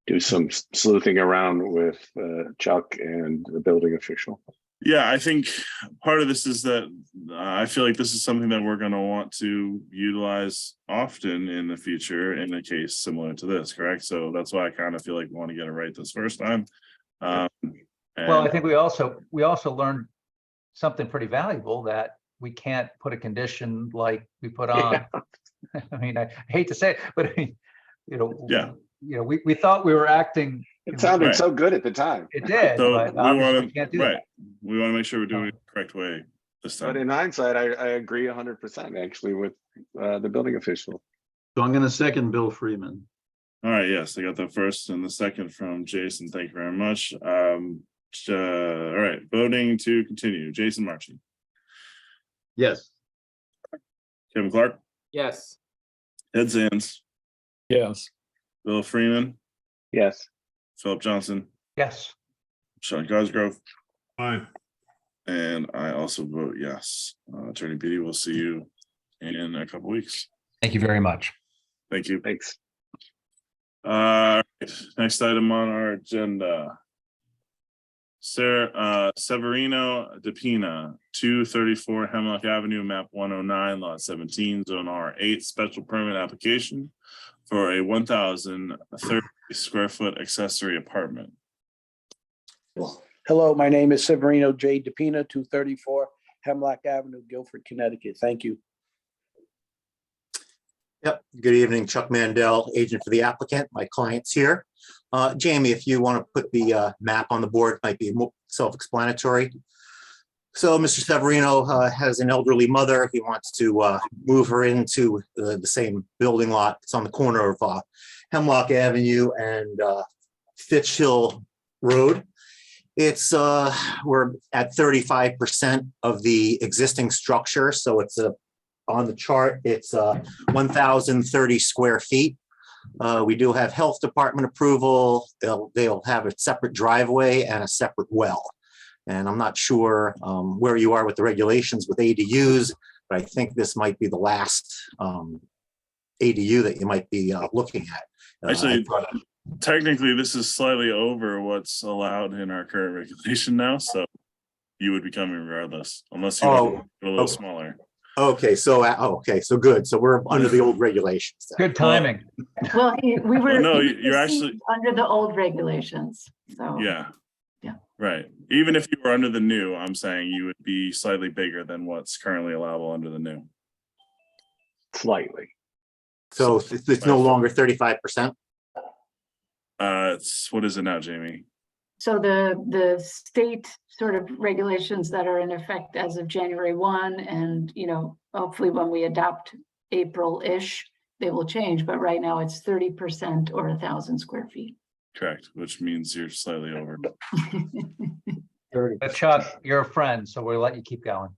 do some sleuthing around with Chuck and the building official. Yeah, I think part of this is that I feel like this is something that we're going to want to utilize often in the future in a case similar to this, correct? So that's why I kind of feel like we want to get it right this first time. Well, I think we also learned something pretty valuable, that we can't put a condition like we put on. Yeah. I mean, I hate to say it, but we thought we were acting. It sounded so good at the time. It did, so but obviously we can't do that. We want to make sure we're doing it the correct way this time. But in hindsight, I agree 100% actually with the building official. So I'm going to second Bill Freeman. All right, yes, I got the first and the second from Jason. Thank you very much. All right, voting to continue. Jason Marchi. Yes. Kevin Clark. Yes. Ed Sands. Yes. Bill Freeman. Yes. Philip Johnson. Yes. Sean Cosgrove. Aye. And I also vote yes. Attorney Beatty, we'll see you in a couple weeks. Thank you very much. Thank you. Thanks. Next item on our agenda. Severino DePina, 234 Hemlock Avenue, map 109, lot 17, zone R8, special permit application for a 1,030 square foot accessory apartment. Hello, my name is Severino J. DePina, 234 Hemlock Avenue, Guilford, Connecticut. Thank you. Yep. Good evening, Chuck Mandel, agent for the applicant. My client's here. Jamie, if you want to put the map on the board, it might be more self-explanatory. So Mr. Severino has an elderly mother. He wants to move her into the same building lot. It's on the corner of Hemlock Avenue and Fitchhill Road. It's we're at 35% of the existing structure. So it's on the chart, it's 1,030 square feet. We do have health department approval. They'll have a separate driveway and a separate well. And I'm not sure where you are with the regulations with ADUs, but I think this might be the last ADU that you might be looking at. Actually, technically, this is slightly over what's allowed in our current regulation now. So you would be coming regardless, unless you want a little smaller. Okay, so good. So we're under the old regulations. Good timing. Well, we were. Well, no, he you're received actually under the old regulations. So yeah, yeah, right. Even if you were under the new, I'm saying you would be slightly bigger than what's currently allowable under the new. Slightly. So it's no longer 35%. It's what is it now, Jamie? so the state sort of regulations that are in effect as of January 1, and hopefully when we adopt April-ish, they will change. But right now it's 30% or 1,000 square feet. Correct, which means you're slightly over. Chuck, you're a friend, so we'll let you keep going.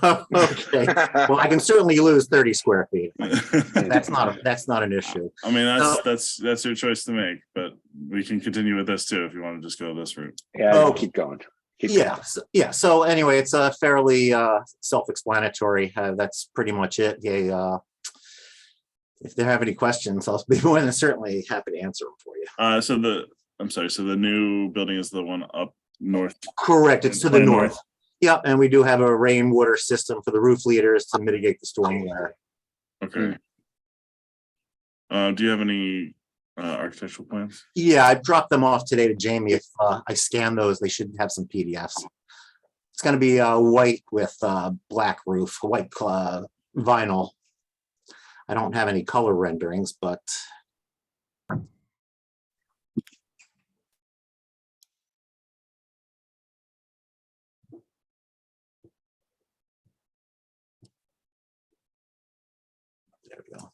Okay. Well, I can certainly lose 30 square feet. That's not an issue. I mean, that's your choice to make, but we can continue with this too if you want to just go this route. Yeah, keep going. So anyway, it's a fairly self-explanatory. That's pretty much it. If they have any questions, I'll be more than certainly happy to answer them for you. So the new building is the one up north. Correct. It's to the north. Yeah, and we do have a rainwater system for the roof leaders to mitigate the stormwater. Okay. Do you have any architectural plans? Yeah, I dropped them off today to Jamie. If I scan those, they should have some PDFs. It's going to be white with black roof, white vinyl. I don't have any color renderings, but there we go.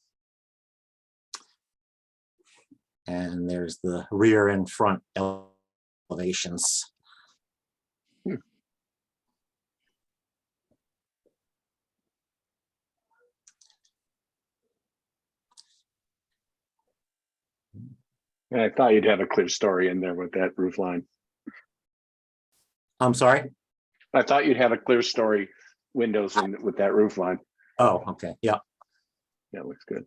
And there's the rear and front elevations. I thought you'd have a clear story in there with that roof line. I'm sorry? I thought you'd have a clear story windows in with that roof line. Oh, okay, yeah. That looks good.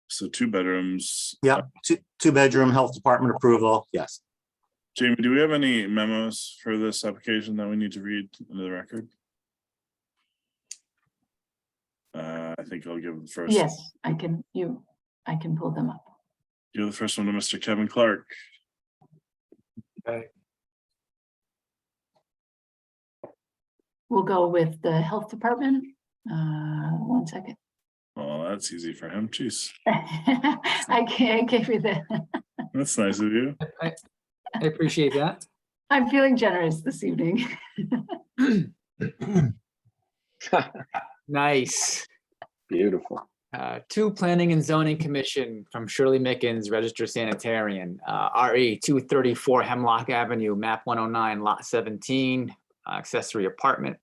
So 2 bedrooms. Yeah, two bedroom, health department approval, yes. Jamie, do we have any memos for this application that we need to read into the record? I think I'll give the first. Yes, I can pull them up. Give the first one to Mr. Kevin Clark. Okay. We'll go with the health department. 1 second. Oh, that's easy for him. Jeez, I gave you the. that's nice of you. I appreciate that. I'm feeling generous this evening. Nice. Beautiful. To Planning and Zoning Commission from Shirley Mickens, Registered Sanitarian, RE 234 Hemlock Avenue, map 109, lot 17, accessory apartment.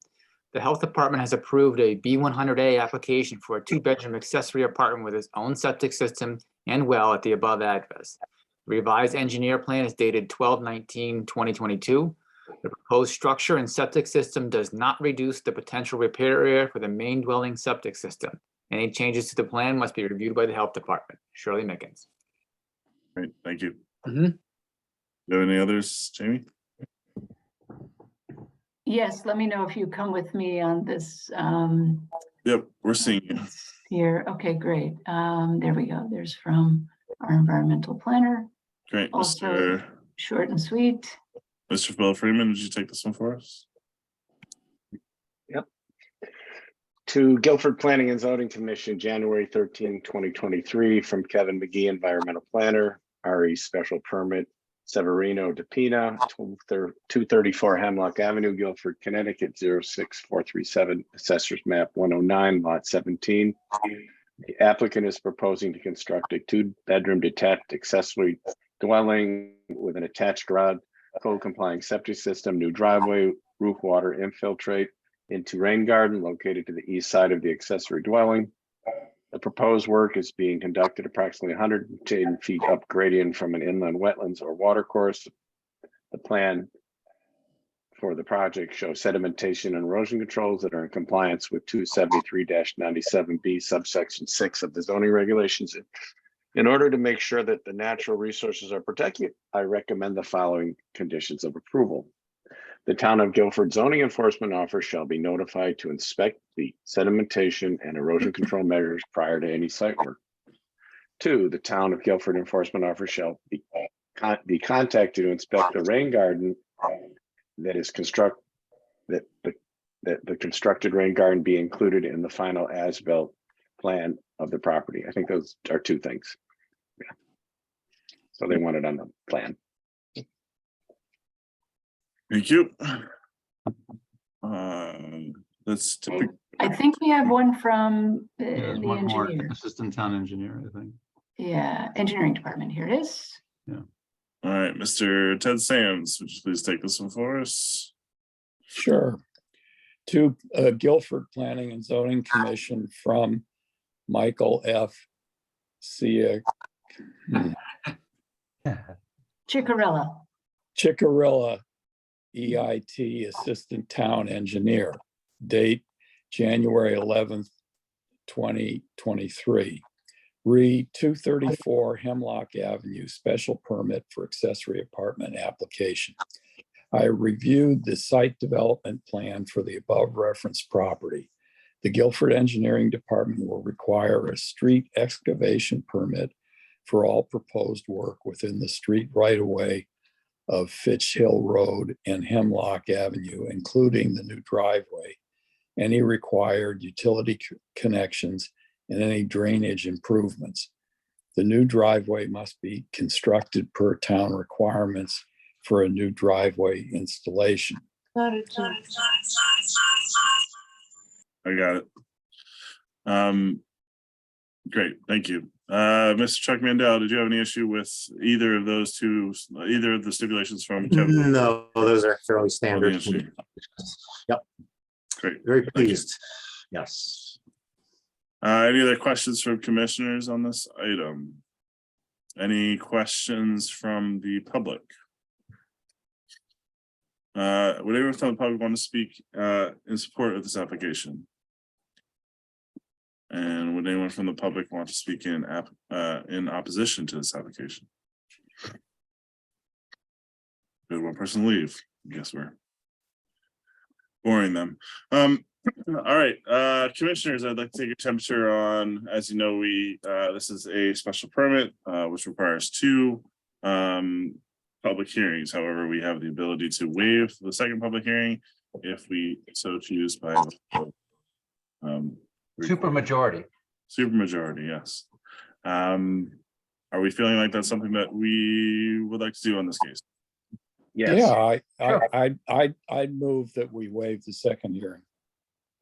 The Health Department has approved a B100A application for a 2-bedroom accessory apartment with its own septic system and well at the above address. The revised engineer plan is dated 12/19/2022. The proposed structure and septic system does not reduce the potential repair area for the main dwelling septic system. Any changes to the plan must be reviewed by the Health Department. Shirley Mickens. Great, thank you. Mhm. Do you have any others, Jamie? Yes, let me know if you come with me on this Yep, we're seeing you. here. Okay, great. There we go. There's from our environmental planner. Great, Also short and sweet. Mr. Bill Freeman, would you take this one for us? Yep. To Guilford Planning and Zoning Commission, January 13, 2023, from Kevin McGee, Environmental Planner, RE Special Permit, Severino DePina, 234 Hemlock Avenue, Guilford, Connecticut, 06437, Assessors Map 109, Lot 17. The applicant is proposing to construct a 2-bedroom detached accessory dwelling with an attached garage, code complying septic system, new driveway, roof water infiltrate into rain garden located to the east side of the accessory dwelling. The proposed work is being conducted approximately 110 feet up gradient from an inland wetlands or water course. The plan for the project shows sedimentation and erosion controls that are in compliance with 273-97B subsection 6 of the zoning regulations. In order to make sure that the natural resources are protected, I recommend the following conditions of approval. The town of Guilford zoning enforcement officer shall be notified to inspect the sedimentation and erosion control measures prior to any site work. 2, the town of Guilford enforcement officer shall be contacted to inspect the rain garden that is the constructed rain garden be included in the final as-built plan of the property. I think those are 2 things. Yeah. So they want it on the plan. Thank you. That's typical. I think we have one from the There's one more, engineer. assistant town engineer, I think. Yeah, engineering department. Here it is. Yeah. All right, Mr. Ted Sands, would you please take this one for us? Sure. To Guilford Planning and Zoning Commission from Michael F. Cia Chicarella. Chicarilla, EIT, Assistant Town Engineer, date January 11th, 2023. Re 234 Hemlock Avenue, special permit for accessory apartment application. I reviewed the site development plan for the above referenced property. The Guilford Engineering Department will require a street excavation permit for all proposed work within the street right-of-way of Fitch Hill Road and Hemlock Avenue, including the new driveway, any required utility connections, and any drainage improvements. The new driveway must be constructed per town requirements for a new driveway installation. I got it. Great, thank you. Mr. Chuck Mandel, did you have any issue with either of those two, either of the stipulations from Kevin? No, those are fairly standard. Issue? Yep, Great. very Thank you. pleased. Yes. Any other questions from commissioners on this item? Any questions from the public? Would anyone from the public want to speak in support of this application? And would anyone from the public want to speak in opposition to this application? Did one person leave? I guess we're boring them. All right, commissioners, I'd like to take your temperature on, as you know, this is a special permit which requires 2 public hearings. However, we have the ability to waive the second public hearing if we so choose by Supermajority. Supermajority, yes. Are we feeling like that's something that we would like to do on this case? Yes. Yeah, I'd move that we waive the second hearing.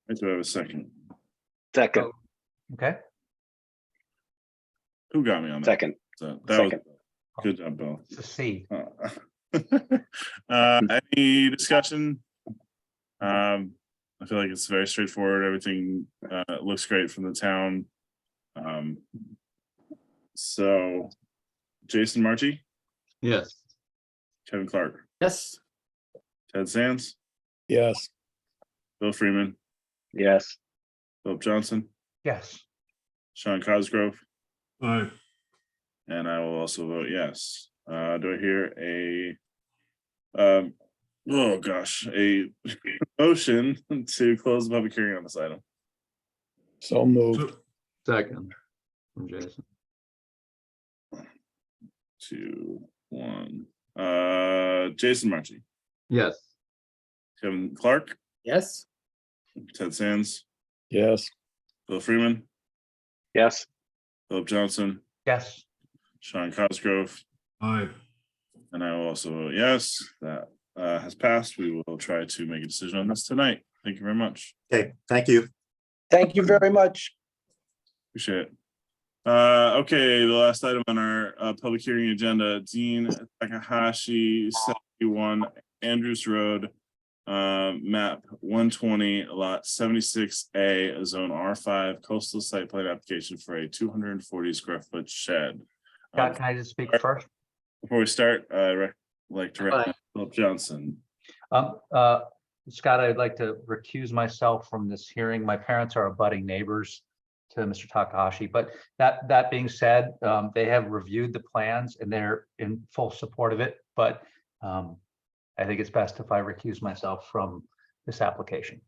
I do have a second. Second. Okay. Who got me on that? Second. That Second. was good job, Bill. It's a C. Any discussion? I feel like it's very straightforward. Everything looks great from the town. So Jason Marchi, Yes. Kevin Clark, Yes. Ted Sands, Yes, Bill Freeman, Yes. Philip Johnson, Yes. Sean Cosgrove, Aye. and I will also vote yes. Do I hear a motion to close the public hearing on this item? so moved. Second. From Jason. 2, 1. Jason Marchi, Yes. Kevin Clark, Yes. Ted Sands, Yes, Bill Freeman, Yes. Philip Johnson, Yes. Sean Cosgrove, Aye. and I will also vote yes. That has passed. We will try to make a decision on this tonight. Thank you very much. Okay, thank you. Thank you very much. Appreciate it. Okay, the last item on our public hearing agenda, Dean Takahashi, 71 Andrews Road, map 120, lot 76A, a zone R5 coastal site plan application for a 240 square foot shed. Scott, can I just speak first? Before we start, I'd like to recommend Philip Johnson. Scott, I'd like to recuse myself from this hearing. My parents are abutting neighbors to Mr. Takahashi, but that being said, they have reviewed the plans and they're in full support of it, but I think it's best if I recuse myself from this application.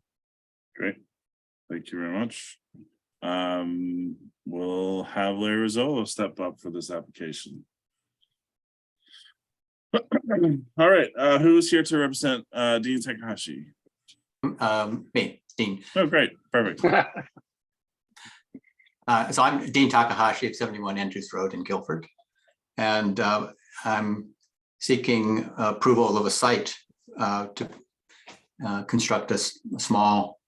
Great. Thank you very much. We'll have Larry Rizzolo step up for this application. All right, who's here to represent Dean Takahashi? Me, Dean. Oh, great, perfect. So I'm Dean Takahashi at 71 Andrews Road in Guilford. And I'm seeking approval of a site to construct a small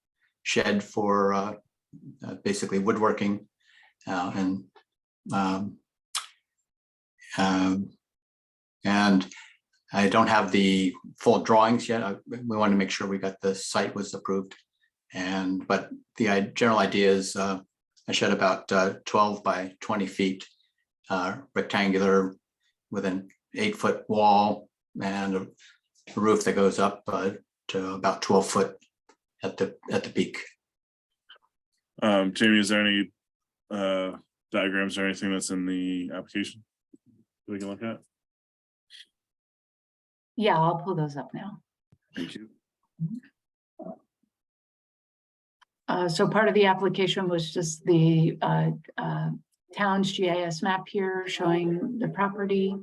shed for basically woodworking and I don't have the full drawings yet. We wanted to make sure we got the site was approved. But the general idea is a shed about 12 by 20 feet, rectangular with an 8-foot wall and a roof that goes up to about 12 foot at the peak. Jamie, is there any diagrams or anything that's in the application we can look at? Yeah, I'll pull those up now. Thank you. So part of the application was just the town's GIS map here showing the property.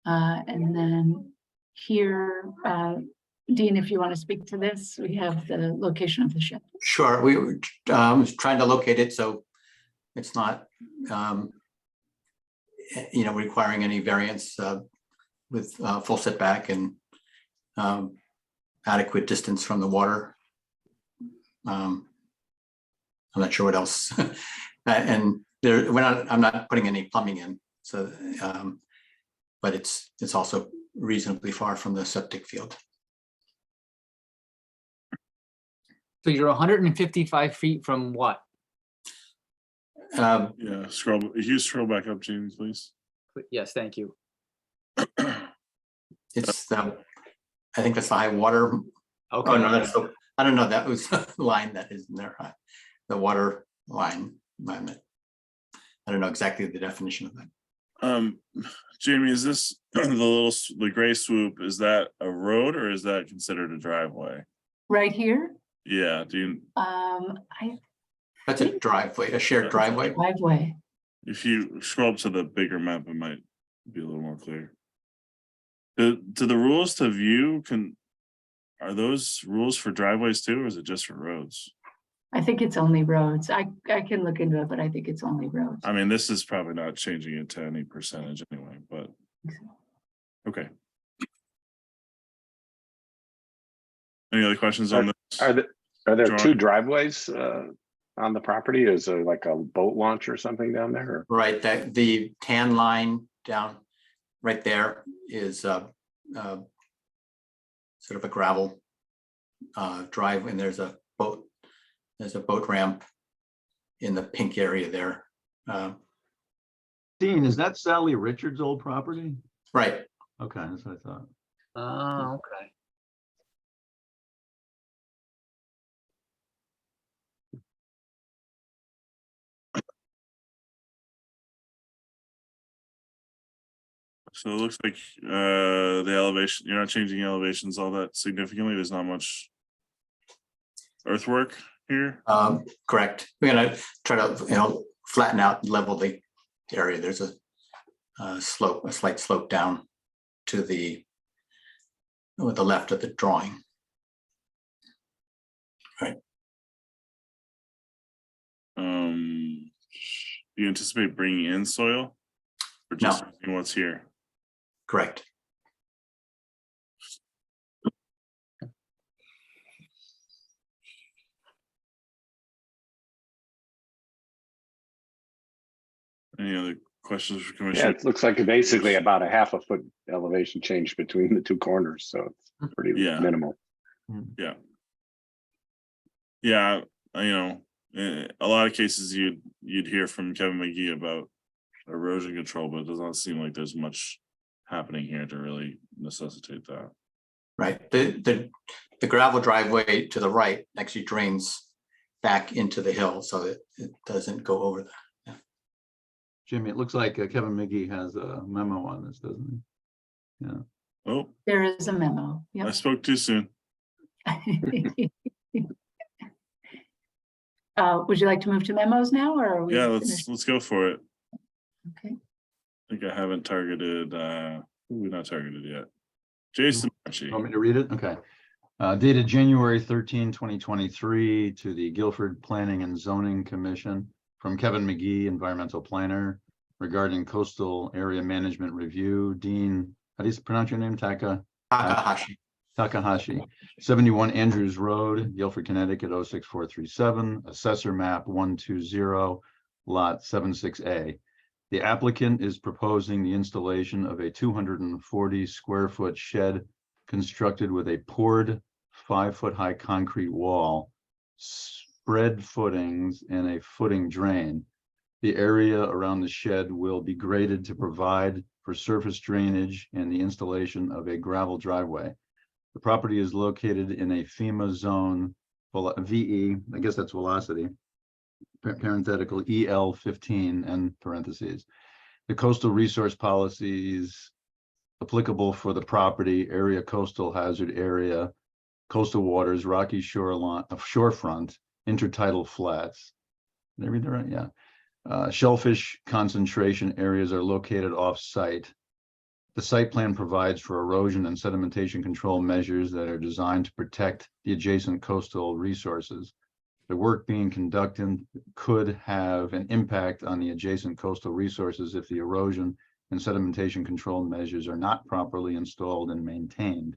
And then here, Dean, if you want to speak to this, we have the location of the shed. Sure, we were trying to locate it so it's not requiring any variance with full setback and adequate distance from the water. I'm not sure what else. And I'm not putting any plumbing in, so, but it's also reasonably far from the septic field. So you're 155 feet from what? Yeah, if you scroll back up, Jamie, please. Yes, thank you. It's the, I think that's the high water. Okay. Oh, no, that's the, I don't know, that was the line that is in there, the water line. I don't know exactly the definition of that. Jamie, is this the gray swoop, is that a road or is that considered a driveway? Right here, Yeah, do you, That's a driveway, a shared driveway. driveway. if you scroll up to the bigger map, it might be a little more clear. Do the rules to view are those rules for driveways too, or is it just for roads? I think it's only roads. I can look into it, but I think it's only roads. I mean, this is probably not changing it to any percentage anyway, but okay. Any other questions on this? Are there drawing? two driveways on the property? Is there like a boat launch or something down there? Or? Right, that the tan line down right there is sort of a gravel drive, and there's a boat ramp in the pink area there. Dean, is that Sally Richards' old property? Right. Okay, that's what I thought. Oh, okay. So it looks like the elevation, you're not changing the elevations all that significantly. There's not much earthwork here. Correct. We're gonna try to flatten out, level the area. There's a slight slope down to the left of the drawing. Right. Do you anticipate bringing in soil or just using what's here? Correct. Any other questions for commission? Yeah, it looks like basically about a half a foot elevation change between the two corners, so it's pretty minimal. Yeah. Yeah, in a lot of cases you'd hear from Kevin McGee about erosion control, but it does not seem like there's much happening here to really necessitate that. Right. The gravel driveway to the right actually drains back into the hill, so it doesn't go over that. Yeah. Jimmy, it looks like Kevin McGee has a memo on this, doesn't he? Yeah. Oh, there is a memo. Yep. I spoke too soon. Would you like to move to memos now, or are we let's go for it. Okay. I think I haven't targeted we're not targeted yet. Jason Marchi. Want me to read it? Okay. Dated January 13, 2023 to the Guilford Planning and Zoning Commission from Kevin McGee, environmental planner, regarding coastal area management review. Dean, how do you pronounce your name? Takahashi. Takahashi, 71 Andrews Road, Guilford, Connecticut, 06437, assessor map 120, lot 76A. The applicant is proposing the installation of a 240 square foot shed constructed with a poured 5-foot high concrete wall, spread footings, and a footing drain. The area around the shed will be graded to provide for surface drainage and the installation of a gravel driveway. The property is located in a FEMA zone, VE, I guess that's velocity, parenthetical EL 15 and parentheses. The coastal resource policies applicable for the property, area coastal hazard area, coastal waters, rocky shorefront, intertidal flats. Did I read that right? Yeah. Shellfish concentration areas are located off-site. The site plan provides for erosion and sedimentation control measures that are designed to protect the adjacent coastal resources. The work being conducted could have an impact on the adjacent coastal resources if the erosion and sedimentation control measures are not properly installed and maintained.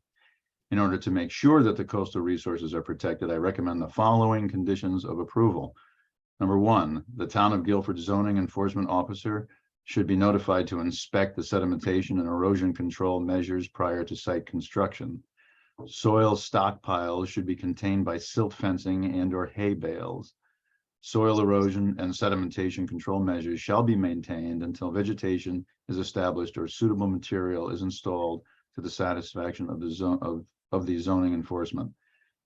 In order to make sure that the coastal resources are protected, I recommend the following conditions of approval. Number one, the town of Guilford zoning enforcement officer should be notified to inspect the sedimentation and erosion control measures prior to site construction. Soil stockpiles should be contained by silt fencing and or hay bales. Soil erosion and sedimentation control measures shall be maintained until vegetation is established or suitable material is installed to the satisfaction of the zone of the zoning enforcement.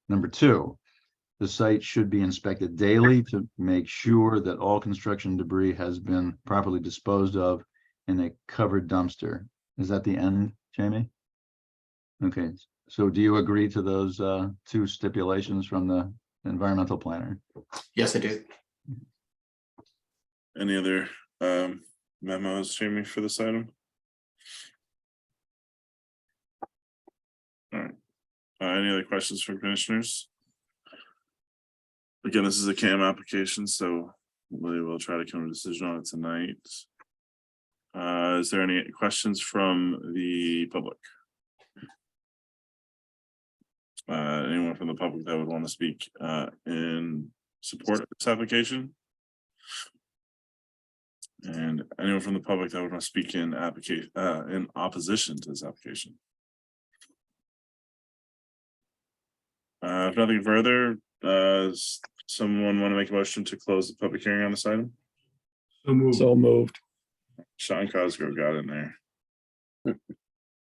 Number two, the site should be inspected daily to make sure that all construction debris has been properly disposed of in a covered dumpster. Is that the end, Jamie? Okay, so do you agree to those two stipulations from the environmental planner? Yes, I do. Any other memos, Jamie, for this item? All right. Any other questions from commissioners? Again, this is a CAM application, so we will try to come to a decision on it tonight. Is there any questions from the public? Anyone from the public that would want to speak in support of this application? And anyone from the public that would want to speak in opposition to this application? If nothing further, does someone want to make a motion to close the public hearing on this item? So moved. Sean Cosgrove got in there.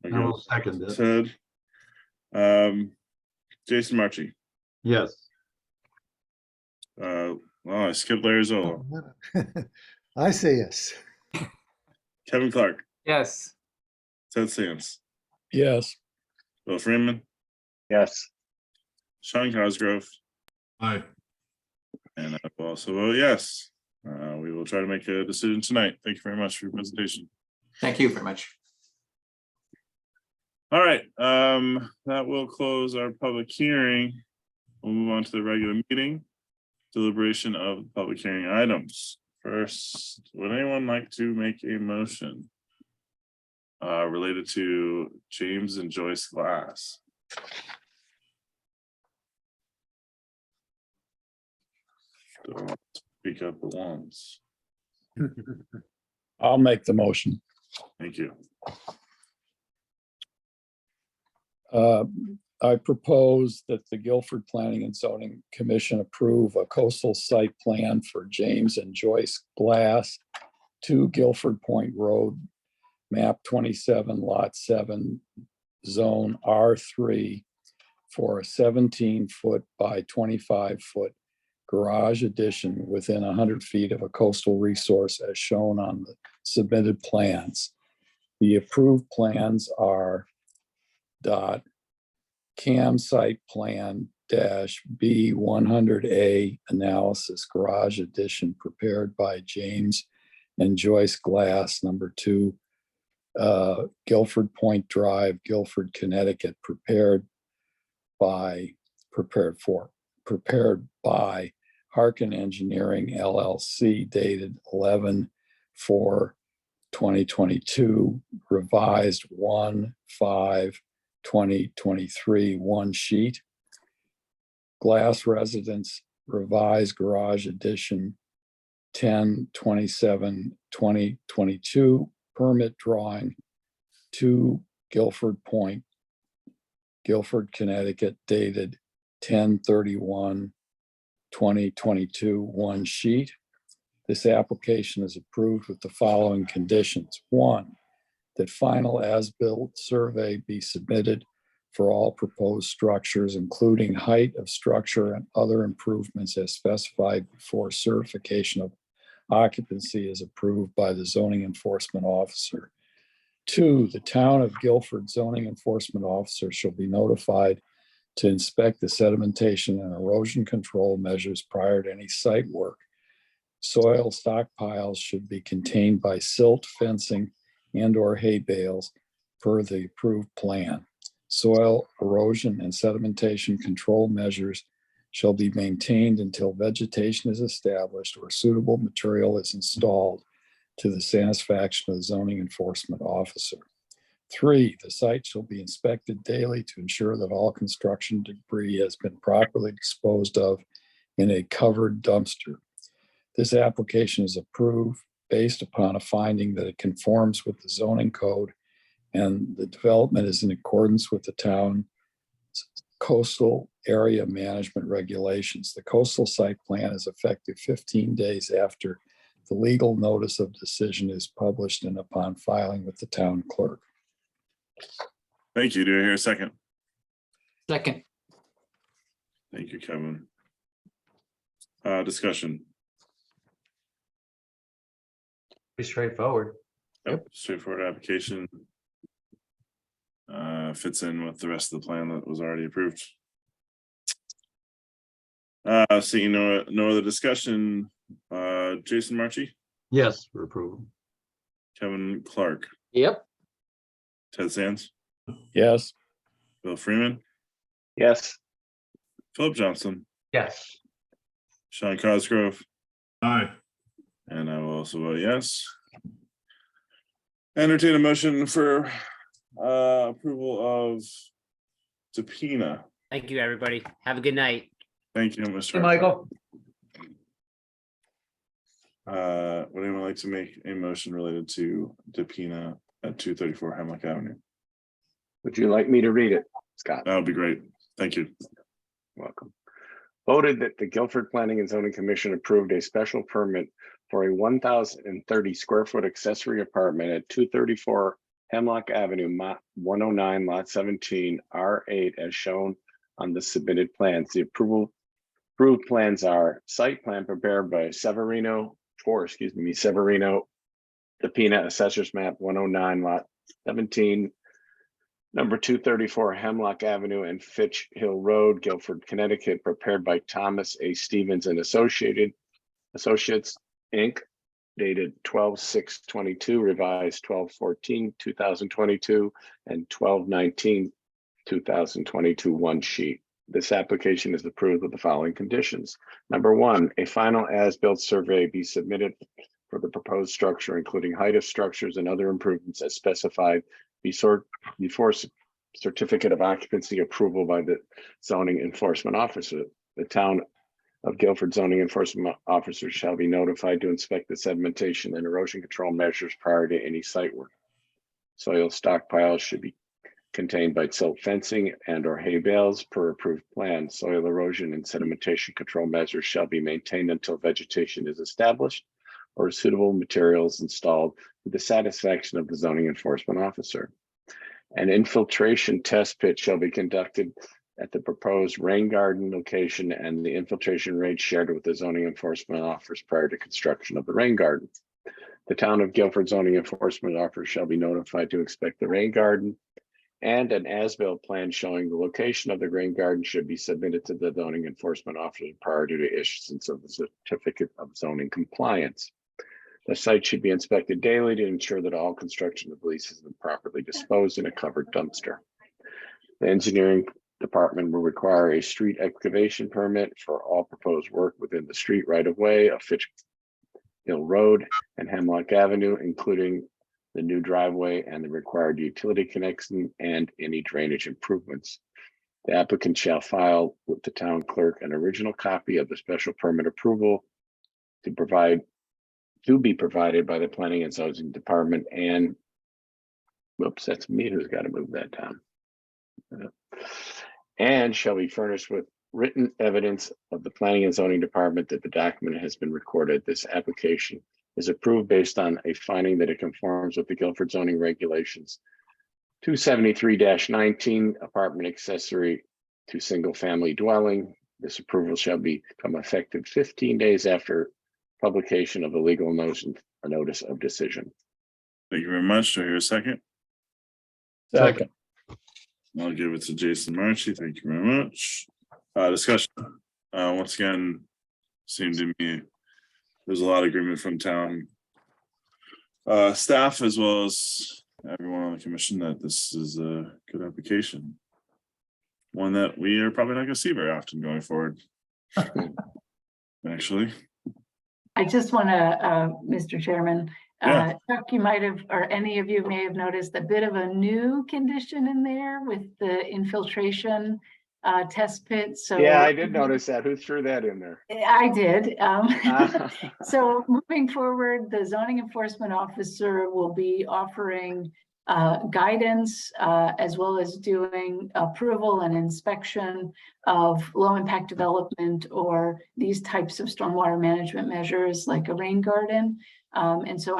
I will second it. Ted. Jason Marchi. Yes. Well, I skipped Larry Zola. I say yes. Kevin Clark. Yes. Ted Sands. Yes. Bill Freeman. Yes. Sean Cosgrove. Aye. And I will also vote yes. We will try to make a decision tonight. Thank you very much for your presentation. Thank you very much. All right, that will close our public hearing. We'll move on to the regular meeting. Deliberation of public hearing items. First, would anyone like to make a motion related to James and Joyce Glass? Don't want to speak up at once. I'll make the motion. Thank you. I propose that the Guilford Planning and Zoning Commission approve a coastal site plan for James and Joyce Glass, 2 Guilford Point Road, map 27, lot 7, zone R3, for a 17-foot by 25-foot garage addition within 100 feet of a coastal resource as shown on the submitted plans. The approved plans are CAM site plan -B100A analysis garage addition prepared by James and Joyce Glass, number 2, Guilford Point Drive, Guilford, Connecticut, prepared by Harkin Engineering LLC, dated 11/4/2022, revised 1/5/2023, 1 sheet. Glass Residence revised garage addition 10/27/2022, permit drawing 2 Guilford Point, Guilford, Connecticut, dated 10/31/2022, 1 sheet. This application is approved with the following conditions. 1, that final as-built survey be submitted for all proposed structures, including height of structure and other improvements as specified before certification of occupancy is approved by the zoning enforcement officer. 2, the town of Guilford zoning enforcement officer shall be notified to inspect the sedimentation and erosion control measures prior to any site work. Soil stockpiles should be contained by silt fencing and/or hay bales per the approved plan. Soil erosion and sedimentation control measures shall be maintained until vegetation is established or suitable material is installed to the satisfaction of the zoning enforcement officer. 3, the site shall be inspected daily to ensure that all construction debris has been properly disposed of in a covered dumpster. this application is approved based upon a finding that it conforms with the zoning code and the development is in accordance with the town coastal area management regulations. The coastal site plan is effective 15 days after the legal notice of decision is published and upon filing with the town clerk. Thank you. Do I hear a second? Second. Thank you, Kevin. Discussion. Pretty straightforward. Yep, straightforward application. Fits in with the rest of the plan that was already approved. Seeing no other discussion, Jason Marchi, Yes, for approval. Kevin Clark, Yep. Ted Sands, Yes. Bill Freeman, Yes. Philip Johnson, Yes. Sean Cosgrove, Aye. and I will also vote yes. Entertain a motion for approval of subpoena. Thank you, everybody. Have a good night. Thank you, Mr. Hey, Michael. Would anyone like to make a motion related to subpoena at 234 Hemlock Avenue? Would you like me to read it, Scott? That would be great. Thank you. Welcome. Voted that the Guilford Planning and Zoning Commission approved a special permit for a 1,030 square foot accessory apartment at 234 Hemlock Avenue, 109, lot 17, R8, as shown on the submitted plans. The approved plans are site plan prepared by Severino, Depina, Assessor's Map 109, lot 17, number 234 Hemlock Avenue and Fitch Hill Road, Guilford, Connecticut, prepared by Thomas A. Stevens and Associates, Inc., dated 12/6/22, revised 12/14/2022, and 12/19/2022, one sheet. This application is approved with the following conditions. Number one, a final as-built survey be submitted for the proposed structure, including height of structures and other improvements as specified before certificate of occupancy approval by the zoning enforcement officer. The town of Guilford zoning enforcement officers shall be notified to inspect the sedimentation and erosion control measures prior to any site work. Soil stockpiles should be contained by silt fencing and or hay bales per approved plan. Soil erosion and sedimentation control measures shall be maintained until vegetation is established or suitable materials installed to the satisfaction of the zoning enforcement officer. An infiltration test pit shall be conducted at the proposed rain garden location, and the infiltration rate shared with the zoning enforcement officers prior to construction of the rain garden. The town of Guilford zoning enforcement officer shall be notified to inspect the rain garden, and an as-built plan showing the location of the rain garden should be submitted to the zoning enforcement officer prior to the issuance of the certificate of zoning compliance. The site should be inspected daily to ensure that all construction debris has been properly disposed in a covered dumpster. The engineering department will require a street excavation permit for all proposed work within the street right of way of Fitch Hill Road and Hemlock Avenue, including the new driveway and the required utility connection and any drainage improvements. The applicant shall file with the town clerk an original copy of the special permit approval to be provided by the planning and zoning department, and whoops, that's me who's got to move that down. And shall be furnished with written evidence of the planning and zoning department that the document has been recorded. This application is approved based on a finding that it conforms with the Guilford zoning regulations 273-19, apartment accessory to single family dwelling. This approval shall become effective 15 days after publication of the legal notice of decision. Thank you very much. Do I hear a second? Second. I'll give it to Jason Marchi. Thank you very much. Discussion. Once again, seemed to me there's a lot of agreement from town staff as well as everyone on the commission that this is a good application. One that we are probably not going to see very often going forward. Actually. I just want to, Mr. Chairman, Yeah. Chuck, you might have, or any of you may have noticed a bit of a new condition in there with the infiltration test pit. So Yeah, I did notice that. Who threw that in there? I did. Ah. So moving forward, the zoning enforcement officer will be offering guidance as well as doing approval and inspection of low impact development or these types of stormwater management measures like a rain garden. And so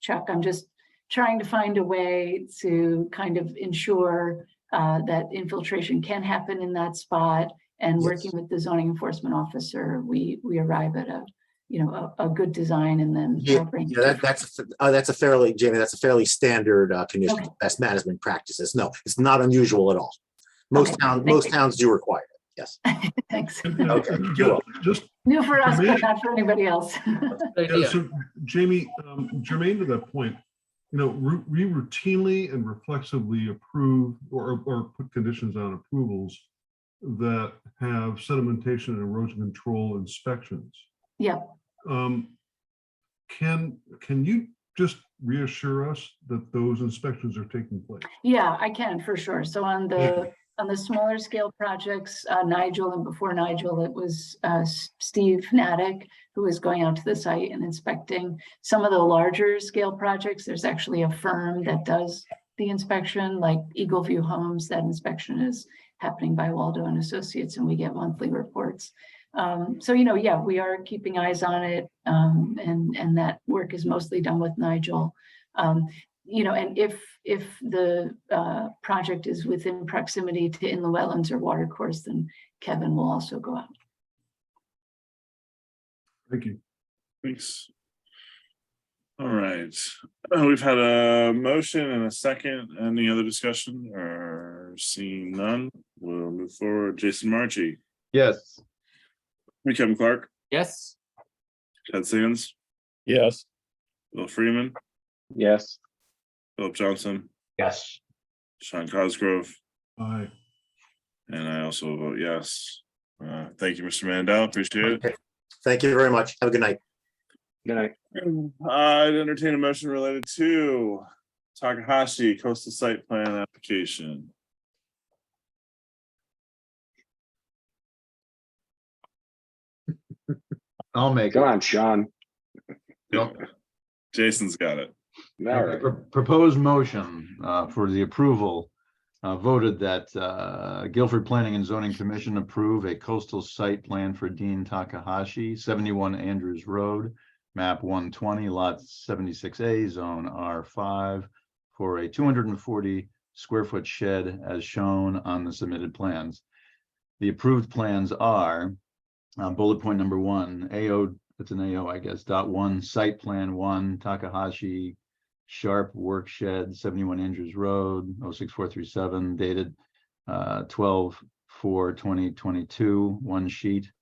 Chuck, I'm just trying to find a way to kind of ensure that infiltration can happen in that spot. And working with the zoning enforcement officer, we arrive at a good design, and then that's a fairly, Jamie, that's a fairly standard condition, Okay. best management practices. No, it's not unusual at all. Most towns do require it. Yes. Thanks. Okay. You're welcome. Just New for us, Jamie- but not for anybody else. Yeah, so Jamie, germane to that point, we routinely and reflexively approve or put conditions on approvals that have sedimentation and erosion control inspections. Yeah. Can you just reassure us that those inspections are taking place? Yeah, I can for sure. So on the smaller scale projects, Nigel, and before Nigel, it was Steve Natick who was going out to the site and inspecting. Some of the larger scale projects, there's actually a firm that does the inspection, like Eagle View Homes. That inspection is happening by Waldo and Associates, and we get monthly reports. So, yeah, we are keeping eyes on it, and that work is mostly done with Nigel. And if the project is within proximity to inland wetlands or water course, then Kevin will also go out. Thank you. Thanks. All right. We've had a motion and a second. Any other discussion or seeing none? We'll move forward. Jason Marchi. Yes. Kevin Clark. Yes. Ted Sands. Yes. Bill Freeman. Yes. Philip Johnson. Yes. Sean Cosgrove. Aye. And I also vote yes. Thank you, Mr. Mandel. Appreciate it. Okay. Thank you very much. Have a good night. Good night. I'd entertain a motion related to Takahashi coastal site plan application. I'll make Come it. on, Sean. Jason's got it. All right. Proposed motion for the approval voted that Guilford Planning and Zoning Commission approve a coastal site plan for Dean Takahashi, 71 Andrews Road, map 120, lot 76A, zone R5, for a 240 square foot shed as shown on the submitted plans. The approved plans are bullet point number 1, AO, it's an AO, I guess, .1, site plan 1, Takahashi Sharp Work Shed, 71 Andrews Road, 06437, dated 12/4/2022, one sheet.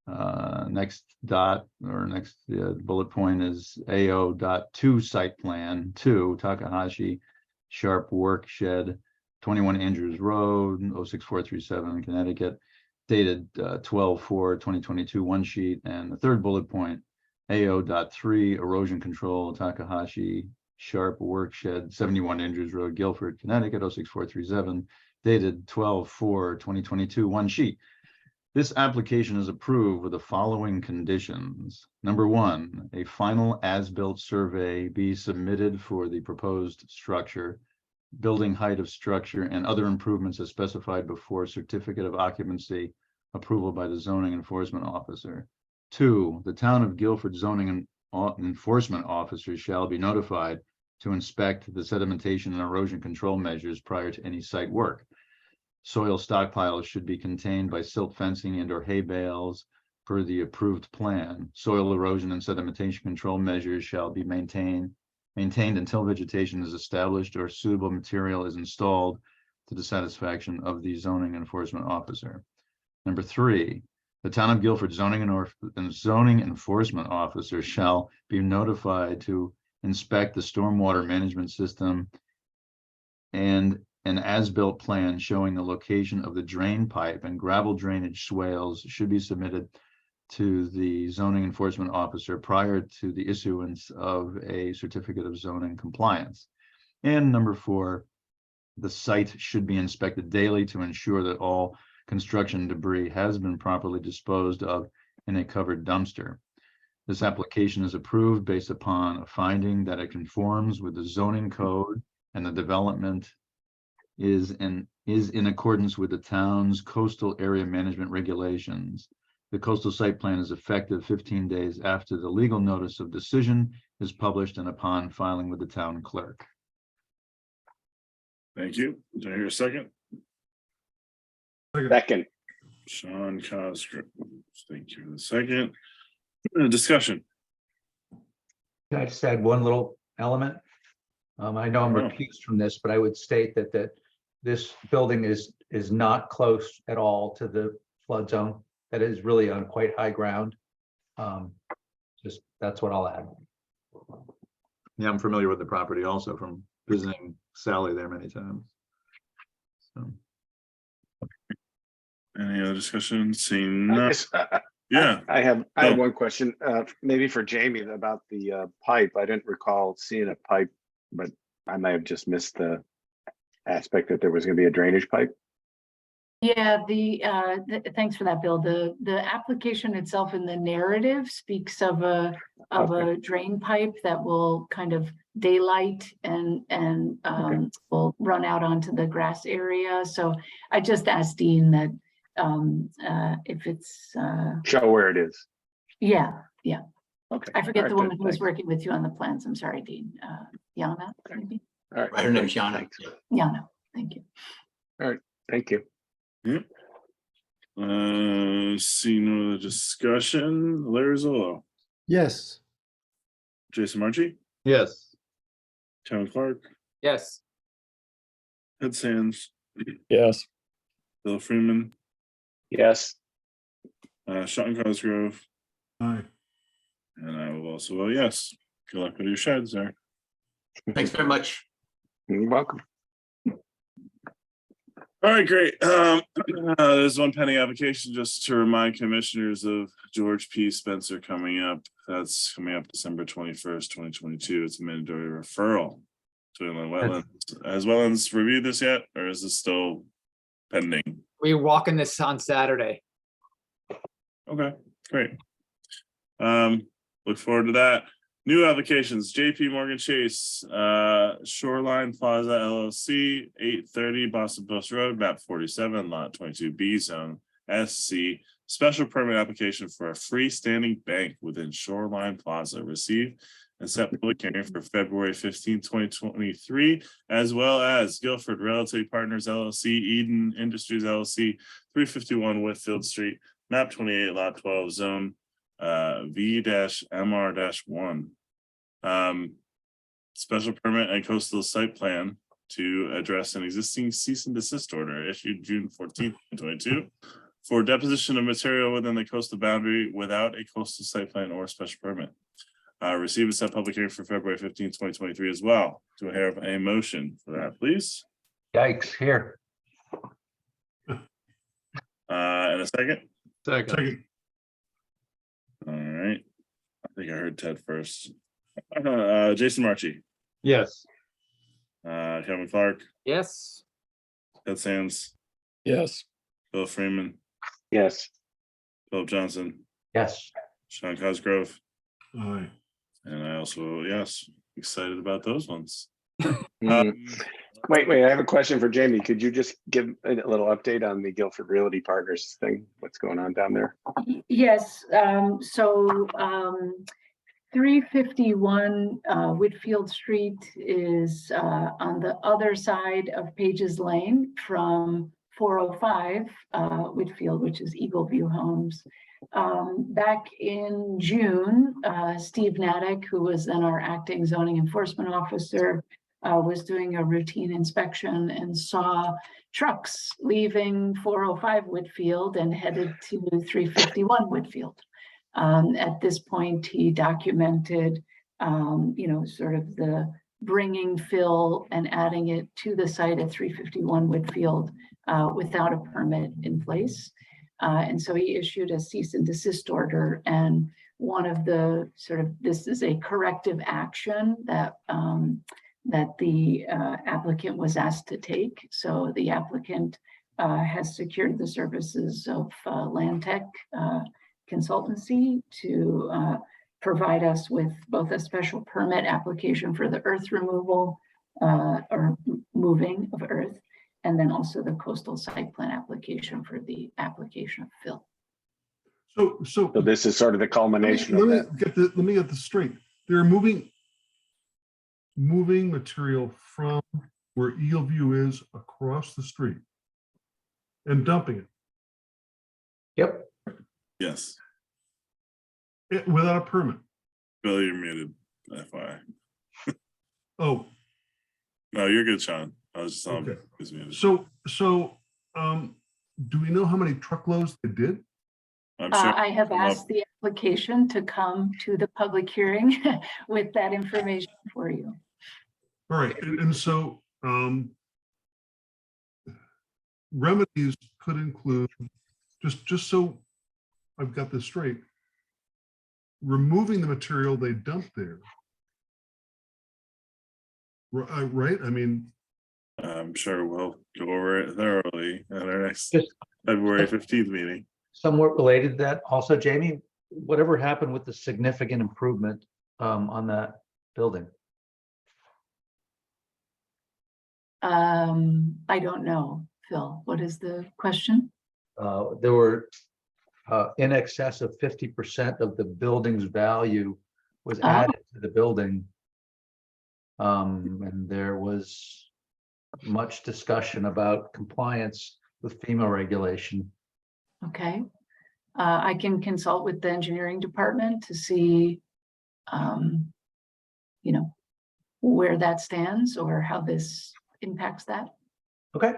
Next bullet point is AO.2 site plan 2, Takahashi Sharp Work Shed, 21 Andrews Road, 06437, Connecticut, dated 12/4/2022, one sheet. And the third bullet point, AO.3 erosion control, Takahashi Sharp Work Shed, 71 Andrews Road, Guilford, Connecticut, 06437, dated 12/4/2022, one sheet. This application is approved with the following conditions. Number 1, a final as-built survey be submitted for the proposed structure, building height of structure, and other improvements as specified before certificate of occupancy approval by the zoning enforcement officer. 2, the town of Guilford zoning enforcement officer shall be notified to inspect the sedimentation and erosion control measures prior to any site work. Soil stockpiles should be contained by silt fencing and or hay bales per the approved plan. Soil erosion and sedimentation control measures shall be maintained until vegetation is established or suitable material is installed to the satisfaction of the zoning enforcement officer. Number 3, the town of Guilford zoning enforcement officer shall be notified to inspect the stormwater management system, and an as-built plan showing the location of the drain pipe and gravel drainage swales should be submitted to the zoning enforcement officer prior to the issuance of a certificate of zoning compliance. And number 4, the site should be inspected daily to ensure that all construction debris has been properly disposed of in a covered dumpster. This application is approved based upon a finding that it conforms with the zoning code and the development is in accordance with the town's coastal area management regulations. The coastal site plan is effective 15 days after the legal notice of decision is published and upon filing with the town clerk. Thank you. Do I hear a second? Second. Sean Cosgrove. Thank you for the second. Discussion. Can I just add one little element? I know I'm recused from this, but I would state that this building is not close at all to the flood zone. That is really on quite high ground. Just that's what I'll add. Yeah, I'm familiar with the property also from visiting Sally there many times. So. Any other discussion? Seeing I none. guess, Yeah. I have one question, maybe for Jamie about the pipe. I didn't recall seeing a pipe, but I might have just missed the aspect that there was going to be a drainage pipe. Yeah, thanks for that, Bill. The application itself in the narrative speaks of a drain pipe that will kind of daylight and will run out onto the grass area. So I just asked Dean that if it's show where it is. Yeah. Okay. I forget All right, the woman good. who was Thanks. working with you on the plans. I'm sorry, Dean. Yana, maybe? All right. Her name's Yana. Thanks. Yana, thank you. All right. Thank you. Yep. See no other discussion. Larry Zolo, Yes. Jason Marchi, Yes. Kevin Clark, Yes. Ed Sands, Yes. Bill Freeman, Yes. Sean Cosgrove, Aye. and I will also vote yes. Good luck with your sheds there. Thanks very much. You're welcome. All right, great. There's one pending application just to remind commissioners of George P. Spencer coming up. That's coming up December 21st, 2022. It's a mandatory referral to inland wetlands. Has wetlands reviewed this yet, or is this still pending? We're walking this on Saturday. Okay, great. Look forward to that. New applications, JP Morgan Chase, Shoreline Plaza LLC, 830 Boston Post Road, map 47, lot 22B, zone SC. Special permit application for a freestanding bank within Shoreline Plaza. Received and set public hearing for February 15, 2023, as well as Guilford Realty Partners LLC, Eden Industries LLC, 351 Whitfield Street, map 28, lot 12, zone V-MR-1. Special permit and coastal site plan to address an existing cease and desist order issued June 14th, 2022 for deposition of material within the coastal boundary without a coastal site plan or special permit. Receive and set public hearing for February 15th, 2023 as well. Do I have a motion for that, please? Yikes, here. And a second? Second. All right. I think I heard Ted first. Jason Marchi, Yes. Kevin Clark, Yes. Ted Sands, Yes. Bill Freeman, Yes. Philip Johnson, Yes. Sean Cosgrove, Aye. and I also, yes, excited about those ones. Wait, I have a question for Jamie. Could you just give a little update on the Guilford Realty Partners thing? What's going on down there? Yes, 351 Whitfield Street is on the other side of Pages Lane from 405 Whitfield, which is Eagle View Homes. Back in June, Steve Natick, who was then our acting zoning enforcement officer, was doing a routine inspection and saw trucks leaving 405 Whitfield and headed to 351 Whitfield. At this point, he documented, sort of the bringing fill and adding it to the site at 351 Whitfield without a permit in place. And so he issued a cease and desist order. And one of the this is a corrective action that that the applicant was asked to take. So the applicant has secured the services of Land Tech Consultancy to provide us with both a special permit application for the earth removal or moving of earth, and then also the coastal site plan application for the application of fill. So this is sort of the culmination of that. Let me get this straight. They're moving material from where Eelview is across the street and dumping it. Yep. Yes. Without a permit. Bill, you're muted. FYI. Oh, No, you're good, Sean. I was just telling okay. he's muted. So, do we know how many truckloads they did? I'm sure. I have asked the application to come to the public hearing with that information for you. All right, and so remedies could include, just so I've got this straight, removing the material they dumped there. Right? I mean, I'm sure we'll go over it thoroughly at our next February 15th meeting. Somewhat related to that also, Jamie, whatever happened with the significant improvement on that building? I don't know, Phil. What is the question? There were in excess of 50% of the building's value was added to the building. And there was much discussion about compliance with FEMA regulation. Okay. I can consult with the engineering department to see, you know, where that stands or how this impacts that. Okay.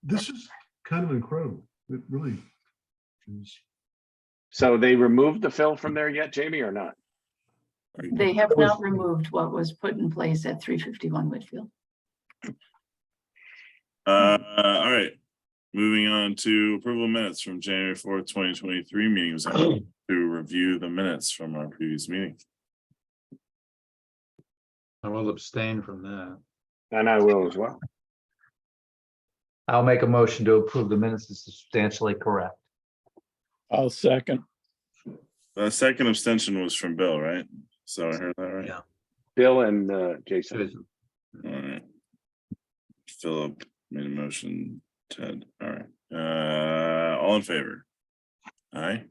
this is kind of incredible. It really is. So they removed the fill from there yet, Jamie, or not? They have not removed what was put in place at 351 Whitfield. All right. Moving on to approval of minutes from January 4th, 2023 meetings. To review the minutes from our previous meeting. I will abstain from that. And I will as well. I'll make a motion to approve the minutes as substantially correct. I'll second. The second abstention was from Bill, right? So I heard that right? Yeah. Bill and Jason. All right. Philip made a motion. Ted. All right. All in favor? Aye.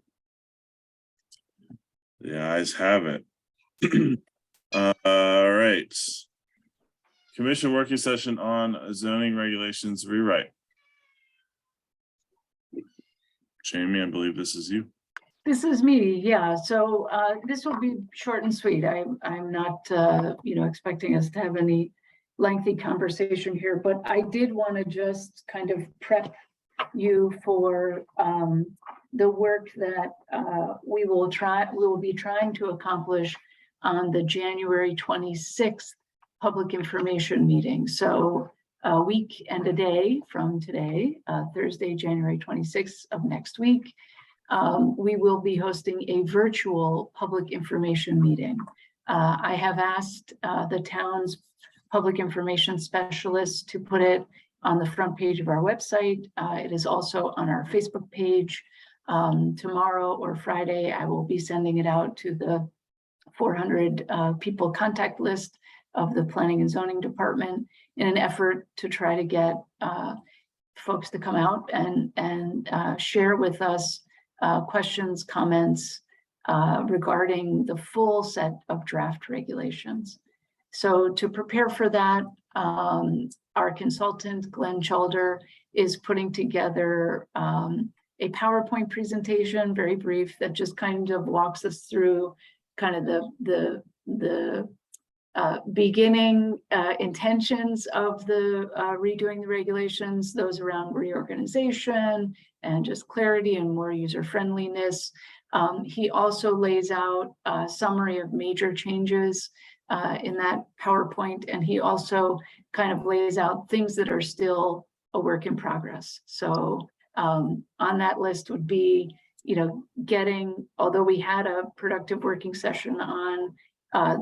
The ayes have it. All right. Commission working session on zoning regulations rewrite. Jamie, I believe this is you. This is me, yeah. So this will be short and sweet. I'm not, expecting us to have any lengthy conversation here, but I did want to just kind of prep you for the work that we will be trying to accomplish on the January 26th public information meeting. So a week and a day from today, Thursday, January 26th of next week, we will be hosting a virtual public information meeting. I have asked the town's public information specialists to put it on the front page of our website. It is also on our Facebook page. Tomorrow or Friday, I will be sending it out to the 400 people contact list of the Planning and Zoning Department in an effort to try to get folks to come out and share with us questions, comments regarding the full set of draft regulations. So to prepare for that, our consultant, Glenn Chalder, is putting together a PowerPoint presentation, very brief, that just kind of walks us through kind of the beginning intentions of the redoing the regulations, those around reorganization and just clarity and more user friendliness. He also lays out a summary of major changes in that PowerPoint, and he also kind of lays out things that are still a work in progress. So on that list would be, although we had a productive working session on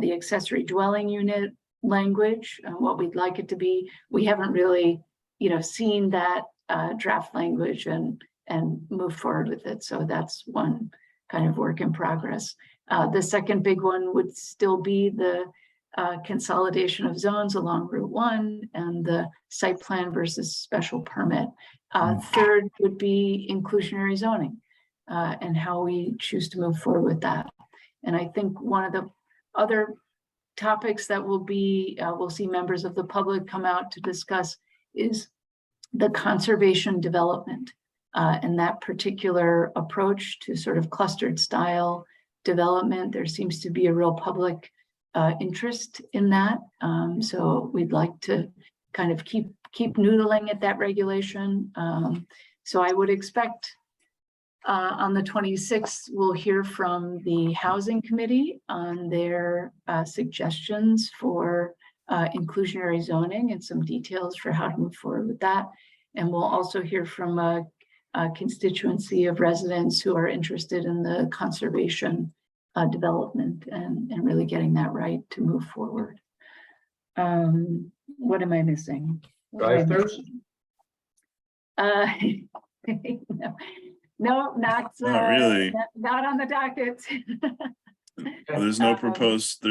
the accessory dwelling unit language, what we'd like it to be. We haven't really, seen that draft language and move forward with it. So that's one kind of work in progress. The second big one would still be the consolidation of zones along Route 1 and the site plan versus special permit. Third would be inclusionary zoning and how we choose to move forward with that. And I think one of the other topics that will be, we'll see members of the public come out to discuss is the conservation development and that particular approach to sort of clustered style development. There seems to be a real public interest in that. So we'd like to kind of keep noodling at that regulation. So I would expect on the 26th, we'll hear from the Housing Committee on their suggestions for inclusionary zoning and some details for how to move forward with that. And we'll also hear from a constituency of residents who are interested in the conservation development and really getting that right to move forward. What am I missing? Drive-throughs? No, not really. not on the docket. There's no proposed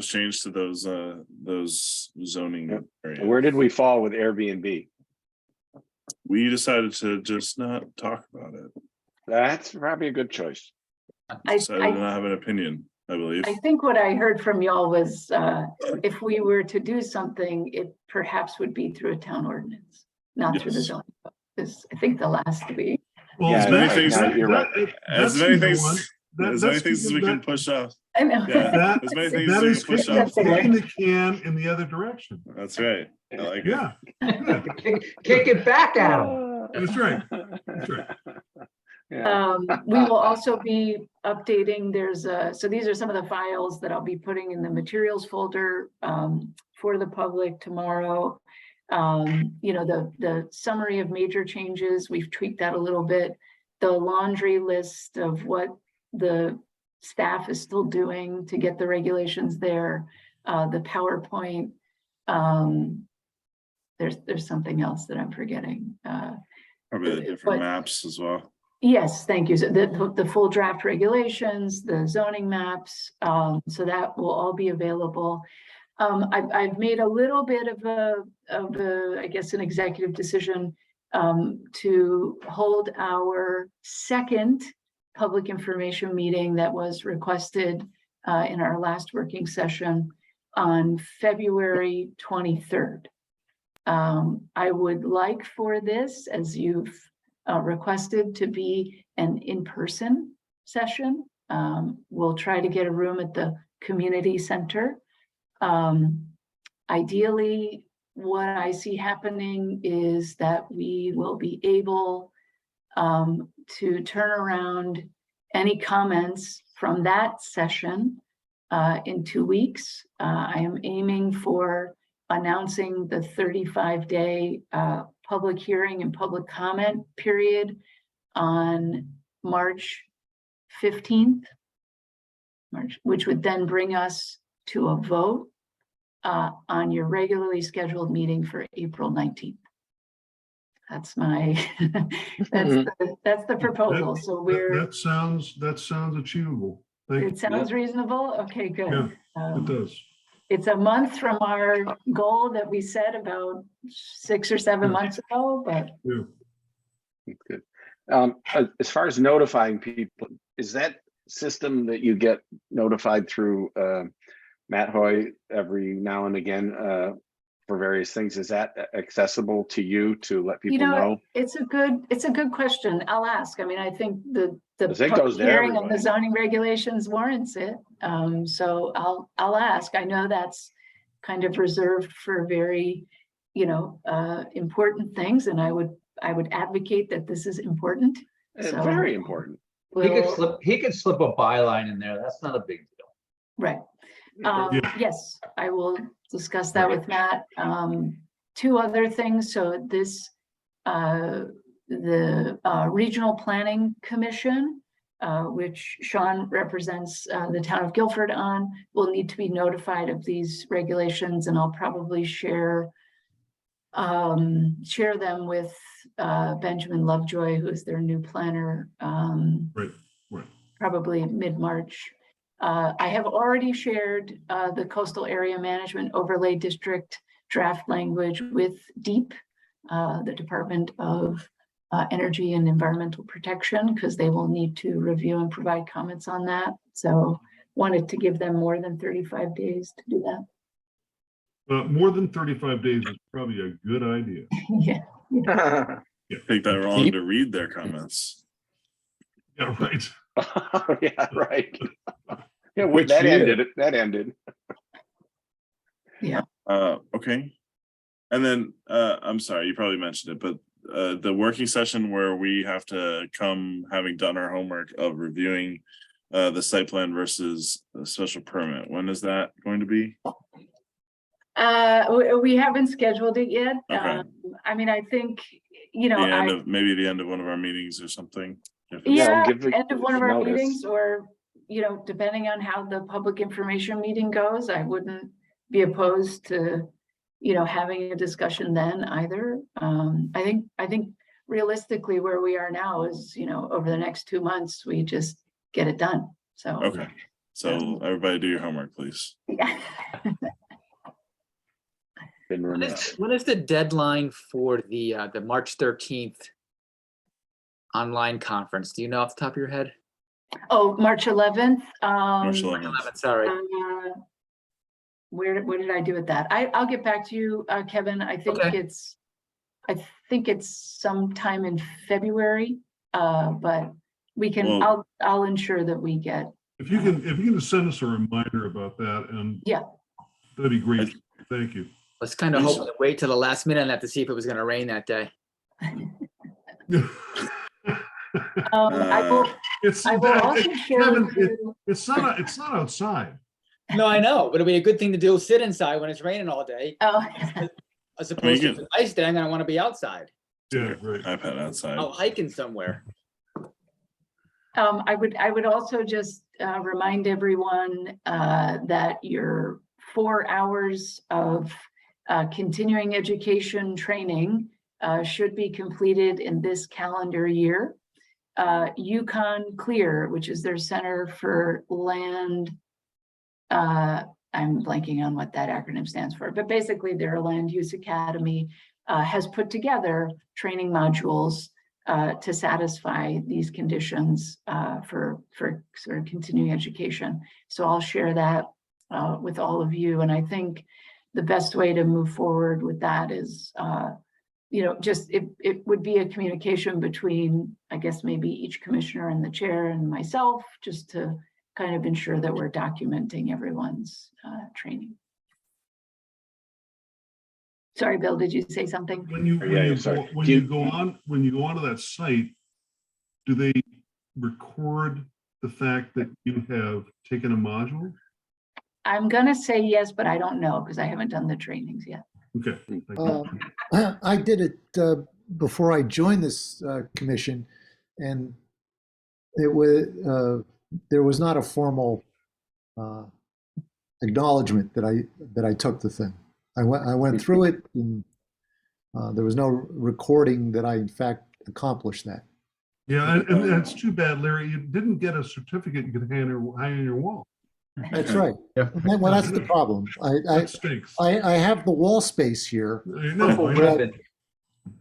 change to those zoning areas. Where did we fall with Airbnb? We decided to just not talk about it. That's probably a good choice. Decided to not have an opinion, I believe. I think what I heard from y'all was if we were to do something, it perhaps would be through a town ordinance, not through the zoning. Because I think the last week. Well, as many things that's as we can push off. I know. Yeah, as many things that as we is can push kicking off. the can in the other direction. That's right. I like it. Yeah, Kick it back at them. that's right. That's right. We will also be updating. So these are some of the files that I'll be putting in the materials folder for the public tomorrow. The summary of major changes, we've tweaked that a little bit. The laundry list of what the staff is still doing to get the regulations there, the PowerPoint. There's something else that I'm forgetting. Probably the different maps as well. Yes, thank you. So the full draft regulations, the zoning maps, so that will all be available. I've made a little bit of I guess, an executive decision to hold our second public information meeting that was requested in our last working session on February 23rd. I would like for this, as you've requested, to be an in-person session. We'll try to get a room at the community center. Ideally, what I see happening is that we will be able to turn around any comments from that session in 2 weeks. I am aiming for announcing the 35-day public hearing and public comment period on March 15th, which would then bring us to a vote on your regularly scheduled meeting for April 19th. That's my, that's the proposal. So that sounds achievable. It sounds reasonable. Okay, good. Yeah, it does. It's a month from our goal that we set about 6 or 7 months ago, but. Yeah. Good. As far as notifying people, is that system that you get notified through Matt Hoy every now and again for various things, is that accessible to you to let people know? It's a good question. I'll ask. I mean, I think the public hearing on the zoning regulations warrants it. So I'll ask. I know that's kind of reserved for very, important things, and I would advocate that this is important. So very important. He could slip a byline in there. That's not a big deal. Right. Yes, I will discuss that with Matt. 2 other things. So this, the Regional Planning Commission which Sean represents the town of Guilford on, will need to be notified of these regulations, and I'll probably share them with Benjamin Lovejoy, who's their new planner, Right, right. probably mid-March. I have already shared the Coastal Area Management Overlay District draft language with DEEP, the Department of Energy and Environmental Protection, because they will need to review and provide comments on that. So wanted to give them more than 35 days to do that. More than 35 days is probably a good idea. Yeah. Take that long to read their comments. Yeah, right. Yeah, right. Yeah, Which that year? ended. That ended. Yeah. Okay. And then, I'm sorry, you probably mentioned it, but the working session where we have to come, having done our homework of reviewing the site plan versus the special permit, when is that going to be? We haven't scheduled it yet. Okay. I mean, I think, you know, Maybe the end of one of our meetings or something. yeah, give it end of one of our notice. meetings, or, you know, depending on how the public information meeting goes, I wouldn't be opposed to, you know, having a discussion then either. I think realistically where we are now is, you know, over the next 2 months, we just get it done. So. Okay. So everybody do your homework, please. Yeah. Been remiss. What is the deadline for the March 13th online conference? Do you know off the top of your head? Oh, March 11th. March 11th. Sorry. What did I do with that? I'll get back to you, Kevin. I think it's sometime in February, but we can. I'll ensure that we get. If you can send us a reminder about that, and yeah, that'd be great. Thank you. I was kind of hoping to wait till the last minute on that to see if it was going to rain that day. I will also share Kevin, with you. it's not outside. No, I know, but it'd be a good thing to do, sit inside when it's raining all day. Oh. As opposed to a nice day, I'm going to want to be outside. Yeah, right. iPad outside. Out hiking somewhere. I would also just remind everyone that your 4 hours of continuing education training should be completed in this calendar year. Yukon Clear, which is their Center for Land, I'm blanking on what that acronym stands for, but basically their land use academy has put together training modules to satisfy these conditions for sort of continuing education. So I'll share that with all of you. And I think the best way to move forward with that is, you know, just it would be a communication between, I guess, maybe each commissioner and the chair and myself, just to kind of ensure that we're documenting everyone's training. Sorry, Bill, did you say something? When you go onto that site, do they record the fact that you have taken a module? I'm gonna say yes, but I don't know because I haven't done the trainings yet. Okay. I did it before I joined this commission, and it was there was not a formal acknowledgement that I took the thing. I went through it, and there was no recording that I in fact accomplished that. Yeah, and that's too bad, Larry. You didn't get a certificate you could hang on your wall. That's right. Well, that's the problem. I have the wall space here. I know.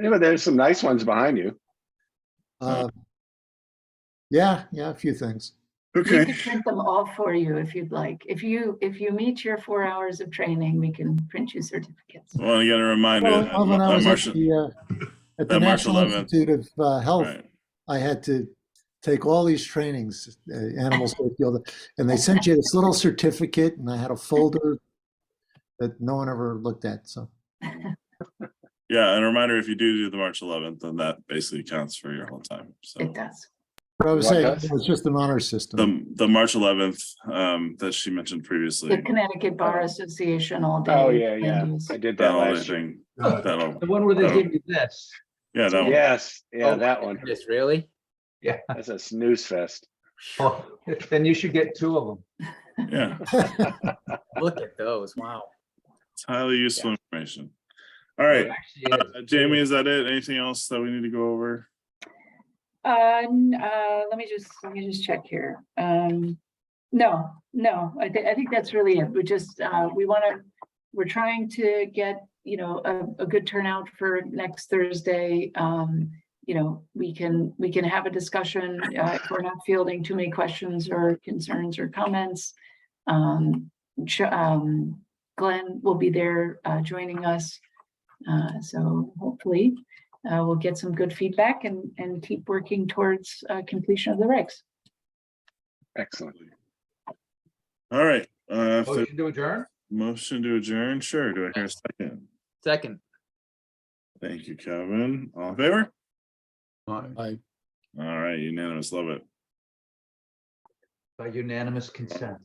Yeah, but there's some nice ones behind you. Yeah, a few things. Okay. We can print them all for you if you'd like. If you meet your 4 hours of training, we can print you certificates. Well, you got a reminder. Well, when I was at the National 11th. Institute of Health, I had to take all these trainings, animal safety, and they sent you this little certificate, and I had a folder that no one ever looked at. So. Yeah, and a reminder, if you do the March 11th, then that basically counts for your whole time. So it does. But I was saying it was just an honor system. The March 11th that she mentioned previously. The Connecticut Bar Association all day. Oh yeah. I did that last year. The one where they give you this. Yeah, that one. Yes, yeah, that one. Yes, really? Yeah, that's a snooze fest. Oh, then you should get two of them. Yeah, Look at those. Wow. it's highly useful information. All right, Jamie, is that it? Anything else that we need to go over? Let me just check here. No, I think that's really it. We're trying to get, a good turnout for next Thursday. We can have a discussion, if we're not fielding too many questions or concerns or comments. Glenn will be there, joining us. So hopefully, we'll get some good feedback and keep working towards completion of the regs. Excellent. All right. Motion to adjourn? Motion to adjourn. Sure. Do I hear a second? Second. Thank you, Kevin. All in favor? I All right, unanimous. Love it. By unanimous consent.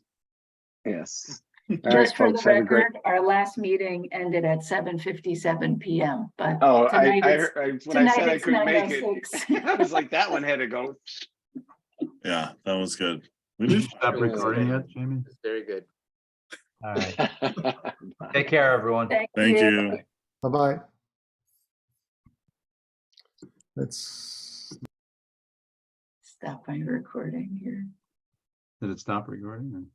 Yes. Just for the record, our last meeting ended at 7:57 p.m. But Oh, tonight when I said I it's couldn't make it, 9:06. I was like, that one had to go. Yeah, that was good. We did Stop recording yet, Jamie? Very good. All right. Take care, everyone. Thank you. Bye-bye. Let's Stop my recording here. Did it stop recording?